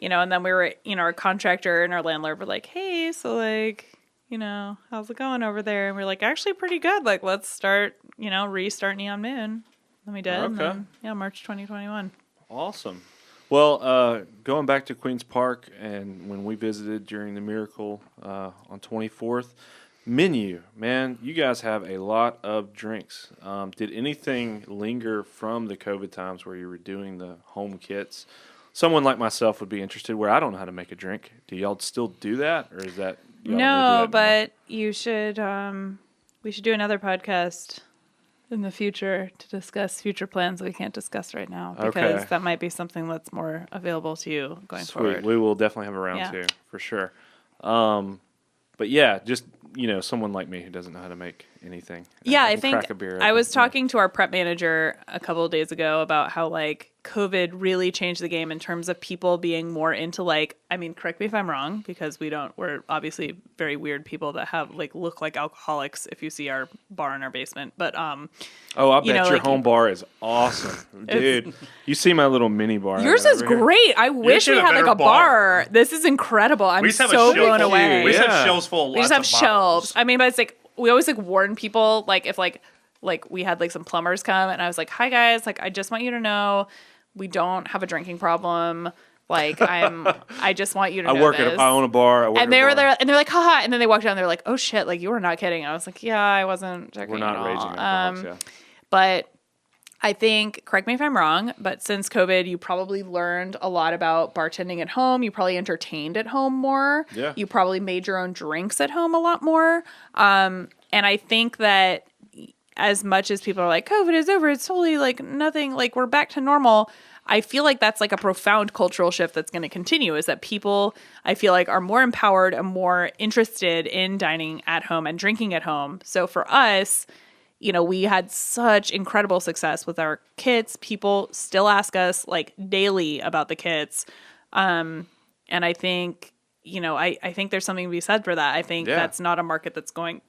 and then we were our contractor and our landlord were like, "Hey, so like how's it going over there?" And we are like, "Actually, pretty good. Like, let's restart Neon Moon." And we did. and Okay. then, March 2021. Awesome. Well, going back to Queens Park and when we visited during the Miracle on 24th, menu, man, you guys have a lot of drinks. Did anything linger from the COVID times where you were doing the home kits? Someone like myself would be interested where I don't know how to make a drink. Do y'all still do that, or is that y'all don't really do No, that anymore? but you should. We should do another podcast in the future to discuss future plans we can't discuss right now because Okay. that might be something that's more available to you going Sweet. forward. We will definitely have a round Yeah. two for sure. But yeah, just someone like me who doesn't know how to make anything. Yeah, I can think crack a beer I open. was talking to our prep manager a couple of days ago about how like COVID really changed the game in terms of people being more into correct me if I'm wrong, because we're obviously very weird people that have look like alcoholics if you see our bar in our basement. But Oh, I bet your like, home bar is awesome. Dude, you see my little mini bar. I yours got is over here? great. I wish we should had have like a better bar. bar. This is incredible. I'm we just have so a shelf blown full- away. We just Yeah. have shelves full. Of We just lots have of shelves. bottles. I mean, but it's we always warn people if we had some plumbers come and I was like, "Hi guys, I just want you to know we don't have a drinking problem. I just want you to know this." I own a bar. I work And they at a were bar. there, and they're like, "Haha!" And then they walked down. They're like, "Oh shit! You were not kidding." I was like, "Yeah, I wasn't joking We're not at all." raging alcoholics, yeah. But I think, correct me if I'm wrong, but since COVID, you probably learned a lot about bartending at home. You probably entertained at home more. Yeah. You probably made your own drinks at home a lot more. And I think that as much as people are like, COVID is over, it's totally nothing, we're back to normal. I feel like that's a profound cultural shift that's going to continue, is that people, I feel are more empowered and more interested in dining at home and drinking at home. So for us, we had such incredible success with our kits. People still ask us daily about the kits. And I think, I think there's something to be said for that. I think Yeah. that's not a market that's going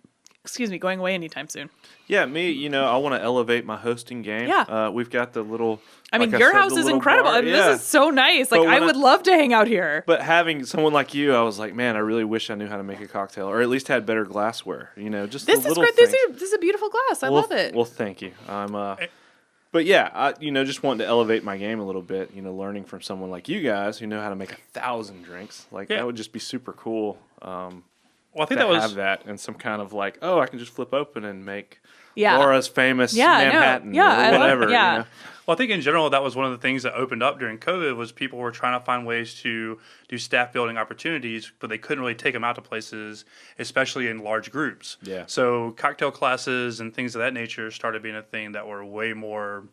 away anytime soon. Yeah, me, I want to elevate my hosting game. Yeah. We've got the little. I mean, like your said, house the is little incredible. bar. I mean, Yeah. this is so nice. But I when would love to hang out here. But having someone like you, I was like, man, I really wish I knew how to make a cocktail, or at least had better glassware. Just This the is little great. things. This is a beautiful glass. I Well, love it. Well, thank you. But yeah, I just wanting to elevate my game a little bit. Learning from someone like you guys who know how to make 1,000 drinks. That would just be super cool. Well, I think to that was have that and some kind of I can just flip open and make Yeah. Laura's famous Yeah, no, Manhattan yeah, I or love- whatever. yeah. Well, I think in general that was one of the things that opened up during COVID was people were trying to find ways to do staff building opportunities, but they couldn't really take them out to places, especially in large groups. Yeah. So cocktail classes and things of that nature started being a thing that were way more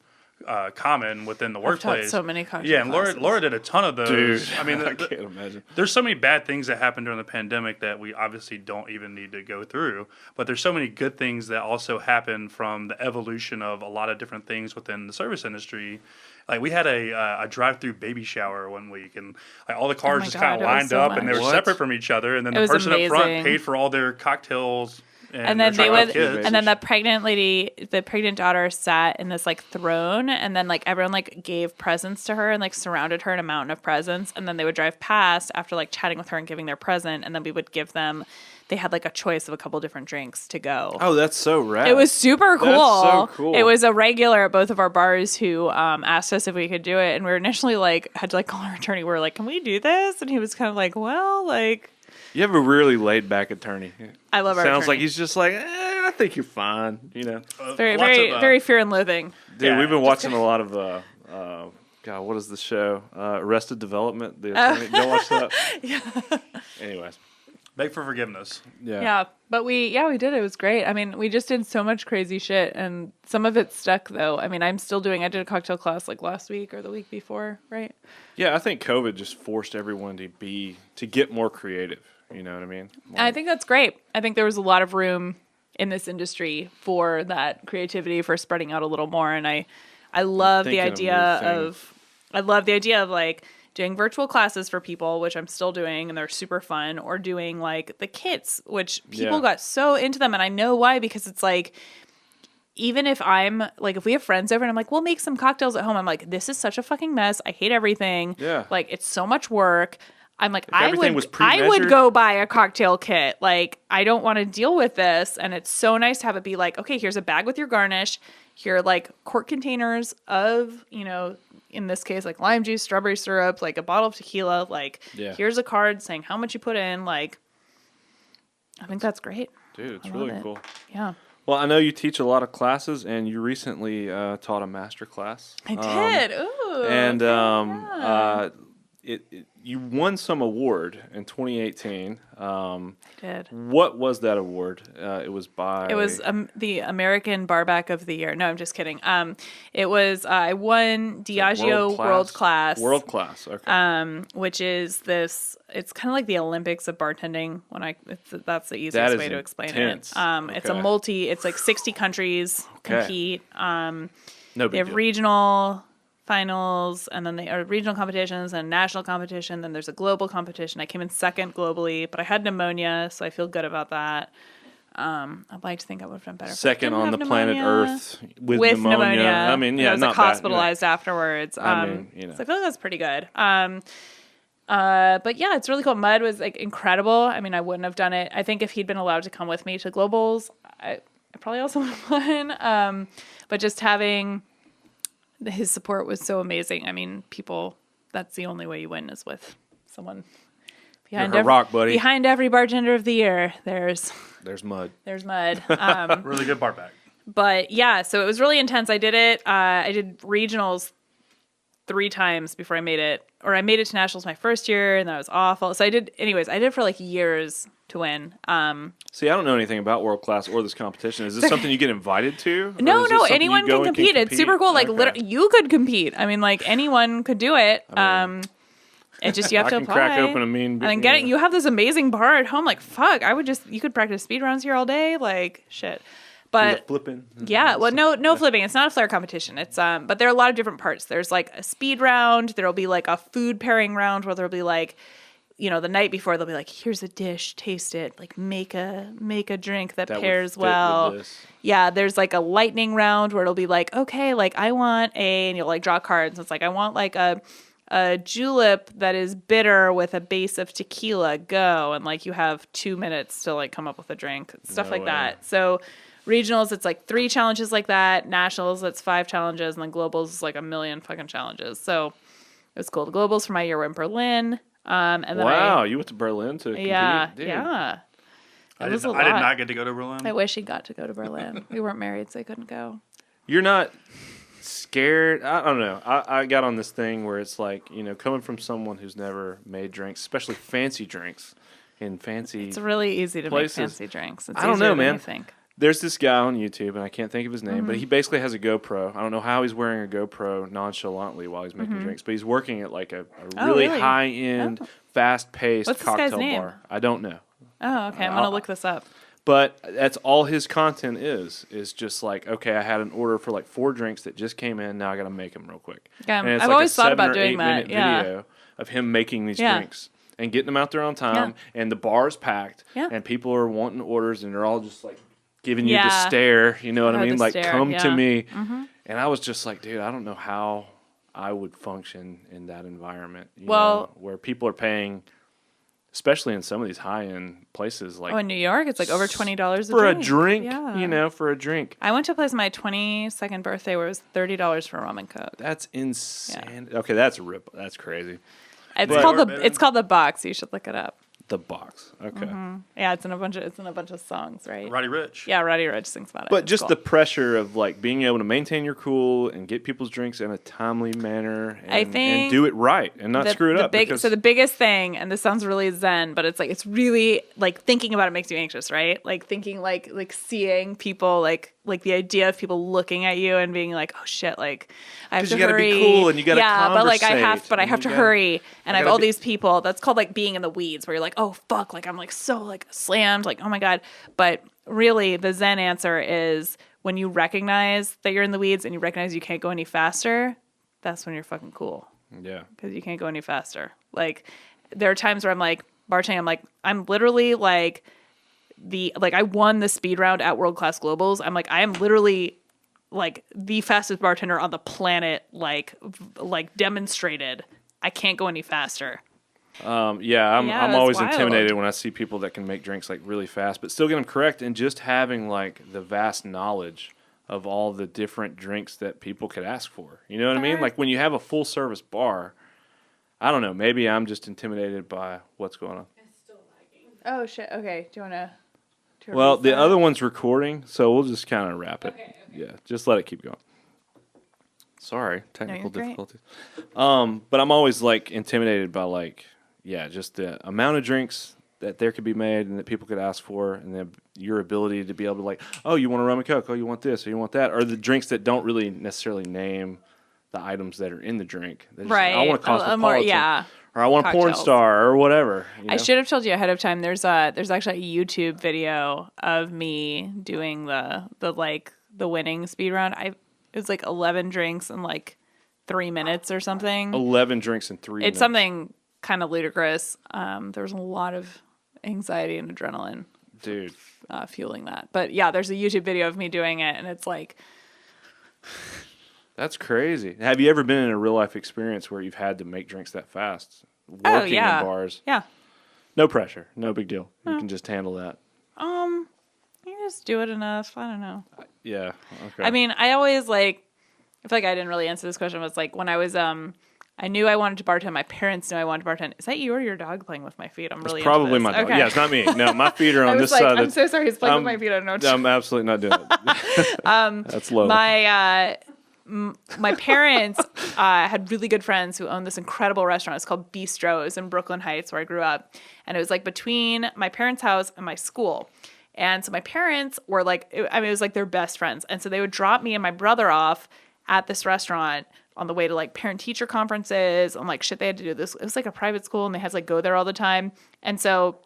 common within the I've taught workplace. so many cocktail Yeah, and classes. Laura did a ton of those. Dude, I mean, I can't imagine. there's so many bad things that happened during the pandemic that we obviously don't even need to go through. But there's so many good things that also happen from the evolution of a lot of different things within the service industry. Like we had a drive-through baby shower one week, and like all the cars my just God, kind it of was lined so up, and they were much. separate from each other. And then It the was person up front amazing. paid for all their cocktails. And then they their would, kids. and then the pregnant lady, the pregnant daughter sat in this like throne, and then like everyone like gave presents to her and like surrounded her in a mountain of presents, and then they would drive past after like chatting with her and giving their present, and then we would give them. They had like a choice of a couple different drinks to go. Oh, that's so rad. It was super cool. That's so cool. It was a regular at both of our bars who asked us if we could do it, and we were initially like had to like call our attorney. We were like, "Can we do this?" And he was kind of like, "Well, like." You have a really laid back attorney. I love our Sounds attorney. like he's just like, I think you're fine. You know, Very, Lots very, of, very fear and loathing. dude, Yeah, we've been just watching a lot of God, what is the show? Arrested Development. The attorney. Don't watch that. Yeah. Anyways, beg for forgiveness. Yeah, but we did. It was great. I mean, we just did so much crazy shit, and some of it stuck though. I mean, I did a cocktail class like last week or the week before, right? Yeah, I think COVID just forced everyone to get more creative. You know what I mean? And I think that's great. I think there was a lot of room in this industry for that creativity, for spreading out a little more, and I love the Thinking of idea new of I love the idea of like doing virtual classes for people, which I'm still doing, and they're super fun, or doing like the kits, which people got so into them, and I know why, because it's like, even if I'm like, if we have friends over and I'm like, we'll make some cocktails at home, I'm like, this is such a fucking mess. I hate everything. Yeah. Like, it's so much work. I'm like, everything was I would pre-measured- go buy a cocktail kit. Like, I don't want to deal with this. And it's so nice to have it be like, okay, here's a bag with your garnish. Here are like quart containers of, you know, in this case, like lime juice, strawberry syrup, like a bottle of tequila. Like, here's a card saying how much you put in. Like, I think that's great. dude, it's I really love it. cool. Yeah. Well, I know you teach a lot of classes, and you recently taught a master class. I did. Ooh. And yeah. you won some award in 2018. I did. What was that award? It was by. It was the American Barback of the Year. No, I'm just kidding. It was I won Diageo World Class. World Class. Okay. Which is this. It's kind of like the Olympics of bartending. That's the easiest way to explain intense. it. It's a Okay. It's like 60 countries compete. No They big have deal. regional finals, and then they are regional competitions and national competition. Then there's a global competition. I came in second globally, but I had pneumonia, so I feel good about that. I'd like to think I would have done better. Second But I on didn't the have planet pneumonia. Earth with pneumonia. I mean, yeah, I was not like bad, hospitalized afterwards. I mean, you know. So I feel like that's pretty good. But yeah, it's really cool. Mud was like incredible. I mean, I wouldn't have done it. I think if he'd been allowed to come with me to globals, I probably also would have won. But just having his support was so amazing. I mean, that's the only way you win is with someone behind You're a rock, buddy. Behind every bartender of the year, there's Mud. Mud. Really good bar back. But yeah, so it was really intense. I did it. I did regionals 3 times before I made it, or I made it to nationals my first year, and that was awful. So I did for like years to win. See, I don't know anything about World Class or this competition. Is this something you get invited to? Or No, is this something anyone you go can and compete. It's super cool. Like, Okay. literally, you could compete. I mean, like, anyone could do it. It just, you have I to can apply. crack open a mean. And then get it. You have this amazing bar at home. Like, fuck, you could practice speed rounds here all day. Like, shit. But flipping. yeah, well, no flipping. It's not a flair competition. It's but there are a lot of different parts. There's like a speed round. There'll be like a food pairing round where there'll be like, you know, the night before they'll be like, here's a dish, taste it, like make a drink that That would pairs fit with well. this. Yeah, there's like a lightning round where it'll be like, okay, like I want and you'll like draw cards. It's like I want like a julep that is bitter with a base of tequila. Go, and like you have 2 minutes to like come up with a drink, stuff No like way. that. So regionals, it's like 3 challenges like that. Nationals, it's 5 challenges, and then globals is like a million fucking challenges. So it was cool. The globals for my year were in Berlin. And then Wow, you went to Berlin to compete? yeah. Dude. It I was did a lot. not get to go to Berlin. I wish he got to go to Berlin. We weren't married, so I couldn't go. You're not scared? I don't know. I got on this thing where it's like, you know, coming from someone who's never made drinks, especially fancy drinks in fancy. It's really easy to places. make fancy drinks. It's I don't easier know, than man. you think. there's this guy on YouTube, and I can't think of his name, Mm-hmm. but he basically has a GoPro. I don't know how he's wearing a GoPro nonchalantly while he's making drinks, but he's working at like a Oh, really really? high-end, fast-paced What's this guy's cocktail name? bar. I don't know. Oh, okay. I'm going to look this up. But that's all his content is just like, okay, I had an order for like 4 drinks that just came in. Now I got to make them real quick. Yeah, And it's I've like always a thought about 7 or doing 8 that, minute yeah. video of him making these Yeah. drinks and getting them out there on time. And the bar's packed. Yeah. And people are wanting orders, and they're all just like giving you the Yeah. stare. You know what I Oh, mean? the Like, stare, come to yeah. me. And I was just like, dude, I don't know how I would function in that environment. You Well- know, where people are paying, especially in some of these high-end places, like Oh, in New York, it's like over $20 for a drink, Yeah. you know, for a drink. I went to a place on my 22nd birthday where it was $30 for rum and Coke. That's insane. Okay, that's a rip. That's crazy. It's But- called Bourbon. it's called the Box. You should look it up. The box. Okay. Yeah, it's in a bunch of songs, right? Roddy Rich. Yeah, Roddy Rich sings about it. But It's just cool. the pressure of like being able to maintain your cool and get people's drinks in a timely manner and, I think and do it right and not screw it up. because- So the biggest thing, and this sounds really zen, but it's really like thinking about it makes you anxious, right? Like thinking like seeing people like the idea of people looking at you and being like, oh shit, like I have 'Cause to you gotta hurry. be cool and you gotta yeah, but like I have conversate and to you hurry, and I have gotta all be- these people. That's called like being in the weeds, where you're like, oh fuck, like I'm like so like slammed, like oh my god. But really, the zen answer is when you recognize that you're in the weeds and you recognize you can't go any faster. That's when you're fucking cool. yeah. Because you can't go any faster. Like there are times where I'm like bartending, I'm literally like I won the speed round at World Class Globals. I'm like I am literally like the fastest bartender on the planet, like demonstrated. I can't go any faster. I'm Yeah, that's always wild. intimidated when I see people that can make drinks like really fast, but still get them correct, and just having like the vast knowledge of all the different drinks that people could ask for. You know what I mean? Like when you have a full service bar, I don't know, maybe I'm just intimidated by what's going on. Oh shit. Okay. Do you wanna? Well, the other one's recording, so we'll just kind of wrap it. Okay. Yeah, just let it keep going. Sorry, technical great. difficulties. But I'm always like intimidated by like, yeah, just the amount of drinks that there could be made and that people could ask for, and then your ability to be able to like, oh, you want a rum and Coke? Oh, you want this? Or you want that? Or the drinks that don't really necessarily name the items that are in the drink. They're just, Right. I want a cosmopolitan. Yeah. Or I want a porn Cocktails. star or whatever. You I know? should have told you ahead of time. There's actually a YouTube video of me doing the winning speed round. It was like 11 drinks in like 3 minutes or something. 11 drinks in 3 minutes. It's something kind of ludicrous. There was a lot of anxiety and adrenaline Dude. fueling that. But yeah, there's a YouTube video of me doing it, and it's like, That's crazy. Have you ever been in a real life experience where you've had to make drinks that fast? Working oh yeah, in bars. yeah. No pressure. No big deal. You can just handle that. You just do it enough. I don't know. Yeah. Okay. I mean, I always I feel like I didn't really answer this question. But it's like when I was I knew I wanted to bartend. My parents knew I wanted to bartend. Is that you or your dog playing with my feet? I'm really it's probably into my this. dog. Okay. Yeah, it's not me. No, my feet are I on was this like, side. I'm so sorry. He's playing with I'm- my feet. I don't know. I'm absolutely not doing it. That's low. My parents had really good friends who owned this incredible restaurant. It's called Bistro. It was in Brooklyn Heights where I grew up. And it was like between my parents' house and my school. And so my parents were like, it was like their best friends. And so they would drop me and my brother off at this restaurant on the way to like parent teacher conferences and like shit they had to do this. It was like a private school and they had to like go there all the time. And so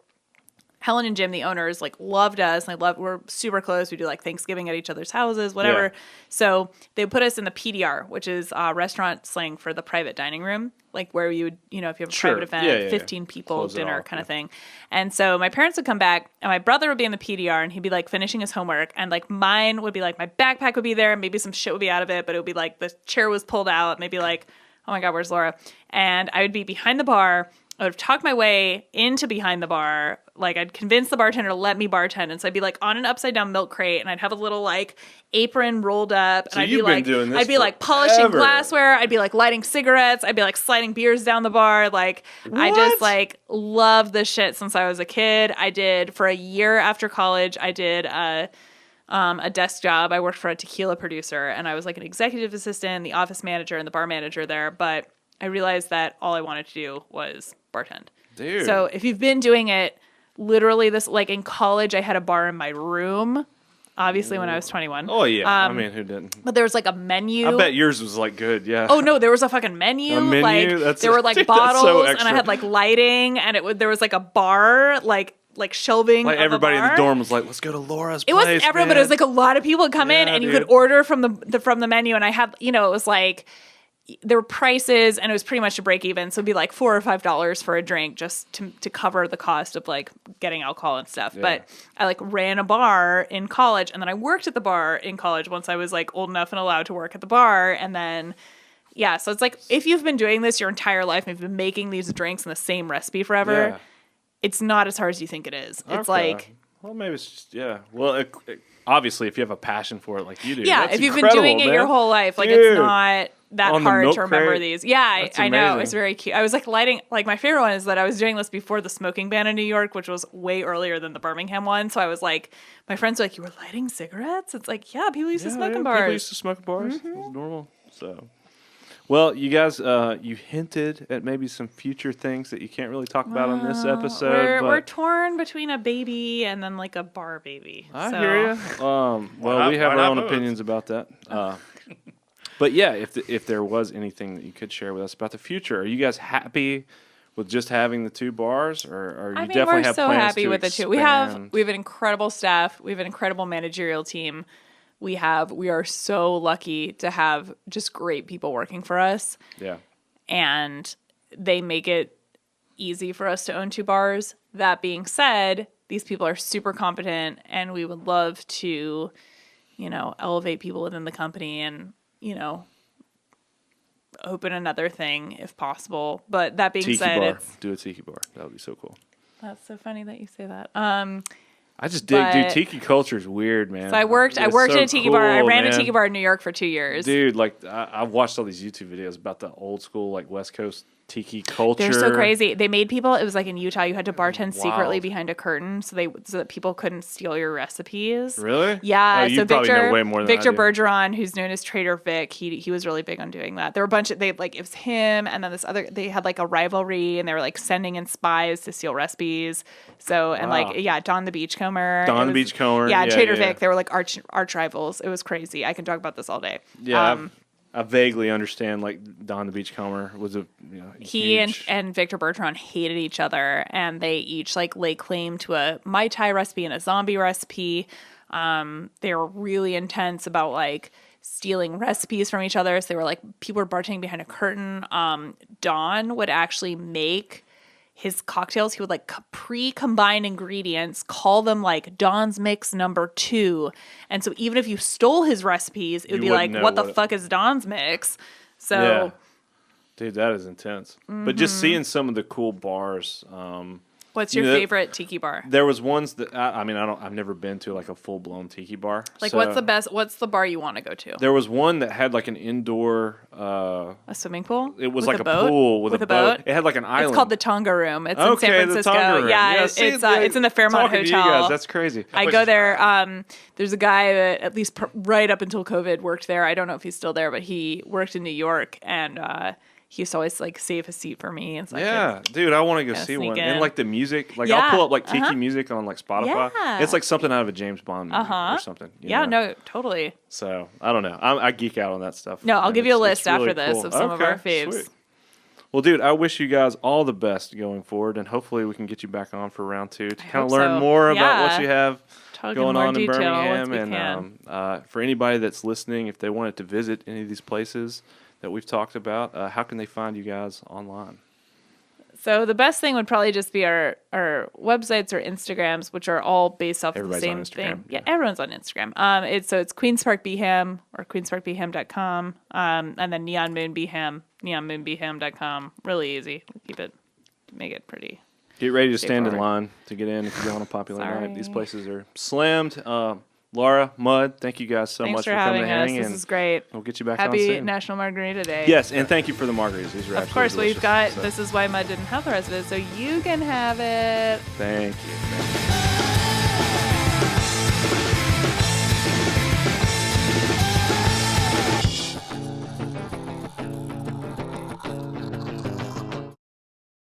Helen and Jim, the owners, like loved us. And we're super close. We do like Thanksgiving at each other's houses, whatever. Yeah. So they put us in the PDR, which is restaurant slang for the private dining room, like where you would, if you have a Sure. private event, Yeah, yeah, yeah. 15 people, Close it dinner off, kind of yeah. thing. And so my parents would come back and my brother would be in the PDR and he'd be like finishing his homework. And like mine would be like my backpack would be there and maybe some shit would be out of it, but it would be like the chair was pulled out, maybe like, oh my God, where's Laura? And I would be behind the bar. I would have talked my way into behind the bar. Like I'd convince the bartender to let me bartend. And so I'd be like on an upside down milk crate and I'd have a little like apron rolled up. And So I'd you've be been like, doing this I'd be like polishing forever. glassware. I'd be like lighting cigarettes. I'd be like sliding beers down the bar. Like I just What? like love this shit since I was a kid. I did for a year after college. I did a desk job. I worked for a tequila producer and I was like an executive assistant, the office manager and the bar manager there. But I realized that all I wanted to do was bartend. Dude. So if you've been doing it, literally this, like in college, I had a bar in my room. obviously when I was 21. Oh yeah, I mean, who didn't? But there was like a menu. I bet yours was like good. Yeah. Oh no, there was a fucking menu. A menu? Like there were like Dude, that's so bottles, and I extra. had like lighting, and there was like a bar, like shelving. Like of everybody a in the bar. dorm was like, "Let's go to Laura's It place." wasn't everyone, but it was like a lot of people would come in, Yeah, and you dude. could order from the menu. And I had, it was like there were prices, and it was pretty much a break even. So it'd be like $4 or $5 for a drink just to cover the cost of like getting alcohol and stuff. Yeah. But I like ran a bar in college, and then I worked at the bar in college once I was like old enough and allowed to work at the bar, and then. Yeah, so it's like if you've been doing this your entire life and you've been making these drinks in the same recipe forever, Yeah. it's not as hard as you think it is. It's Okay. like, well, maybe it's just Well, obviously, if you have a passion for it like you do, yeah, that's if you've been incredible, doing it man. your whole life, like Dude. it's not that On the hard milk to remember crate. these. Yeah, That's I know. amazing. It was very cute. I was like lighting, like my favorite one is that I was doing this before the smoking ban in New York, which was way earlier than the Birmingham one. So I was like, my friends were like, "You were lighting cigarettes?" It's like, yeah, people used to smoke in People bars. used to smoke in bars. It was normal. So, well, you guys, you hinted at maybe some future things that you can't really talk about on this episode. We're but torn between a baby and then like a bar baby. I So- hear you. Well, not- we have why our not own both? opinions about that. But yeah, if there was anything that you could share with us about the future, are you guys happy with just having the 2 bars, or you I mean, definitely we're have so plans happy to with the 2. We have expand? an incredible staff. We have an incredible managerial team. We are so lucky to have just great people working for us, Yeah. and they make it easy for us to own 2 bars. That being said, these people are super competent, and we would love to, elevate people within the company and, open another thing if possible. But that being Tiki said, bar. it's Do a tiki bar. That would be so cool. that's so funny that you say that. I just dig, dude. But- Tiki culture is weird, man. So I worked It's at so a tiki bar. I cool, ran man. a tiki bar in New York for 2 years. Dude, like I've watched all these YouTube videos about the old school, like West Coast tiki culture. They're so crazy. They made people. It was like in Utah. You had to bartend secretly Wild. behind a curtain so that people couldn't steal your recipes. Really? Yeah. Oh, you so probably Victor, know way more than I Victor do. Bergeron, who's known as Trader Vic, he was really big on doing that. There were a bunch of it was him and then this other. They had like a rivalry and they were like sending in spies to steal recipes. So and Wow. Don the Beachcomber. Don It the was- Beachcomber. Yeah, Yeah, Trader yeah. Vic. They were like arch rivals. It was crazy. I can talk about this all day. Yeah. I vaguely understand. Like Don the Beachcomber was a He huge, and Victor Bertrand hated each other, and they each like lay claim to a Mai Tai recipe and a zombie recipe. They were really intense about like stealing recipes from each other. So they were like people were bartending behind a curtain. Don would actually make his cocktails. He would like pre-combine ingredients, call them like Don's Mix #2. And so even if you stole his recipes, it would You be like, wouldn't know what the what it- fuck is Don's Mix? So yeah. Dude, that is intense. But just seeing some of the cool bars. what's You your know, favorite tiki bar? There was ones that I've never been to like a full blown tiki bar. Like, So what's the bar you want to go to? There was one that had like an indoor. A swimming pool? It was With like a boat? pool with a boat. It had like an island. It's called the Tonga Room. It's in Okay, San the Francisco. Tonga Room. Yeah, see, it's in the Fairmont talking to you Hotel. guys, that's crazy. I place go is there. There's a guy that at least right up until COVID worked there. I don't know if he's still there, but he worked in New York, and he used to always like save a seat for me. And so Yeah, dude, I want to go see sneak one. in. And like the music, like Yeah, I'll pull up like Tiki music on like Spotify. Yeah. It's like something out of a James Bond movie or something. you Yeah, know? no, totally. So I don't know. I geek out on that stuff. No, I'll and give you a it's list after really this cool. of some of our faves. Sweet. Well, dude, I wish you guys all the best going forward, and hopefully we can get you back on for round 2 to kind hope of learn so. more about Yeah. what you have Talk going more on in detail once Birmingham. we And can. for anybody that's listening, if they wanted to visit any of these places that we've talked about, how can they find you guys online? So the best thing would probably just be our websites or Instagrams, which are all based off Everybody's the on same Instagram, thing. Yeah, yeah. everyone's on Instagram. It's Queens Park Beham or queensparkbeham.com, and then Neon Moon Beham, neonmoonbeham.com. Really easy. Make it pretty. Get ready to stand in Straightforward. line to get in if you go on a popular night. These Sorry. places are slammed. Laura, Mud, thank you guys so Thanks much for coming having to us. hang, This and is great. we'll get you back on Happy soon. National Margarita Day. Yes, and thank you for the margaritas. These are Of absolutely course, we've delicious. got. So, This is why Mud didn't have the rest of it, so you can have it. Thank you.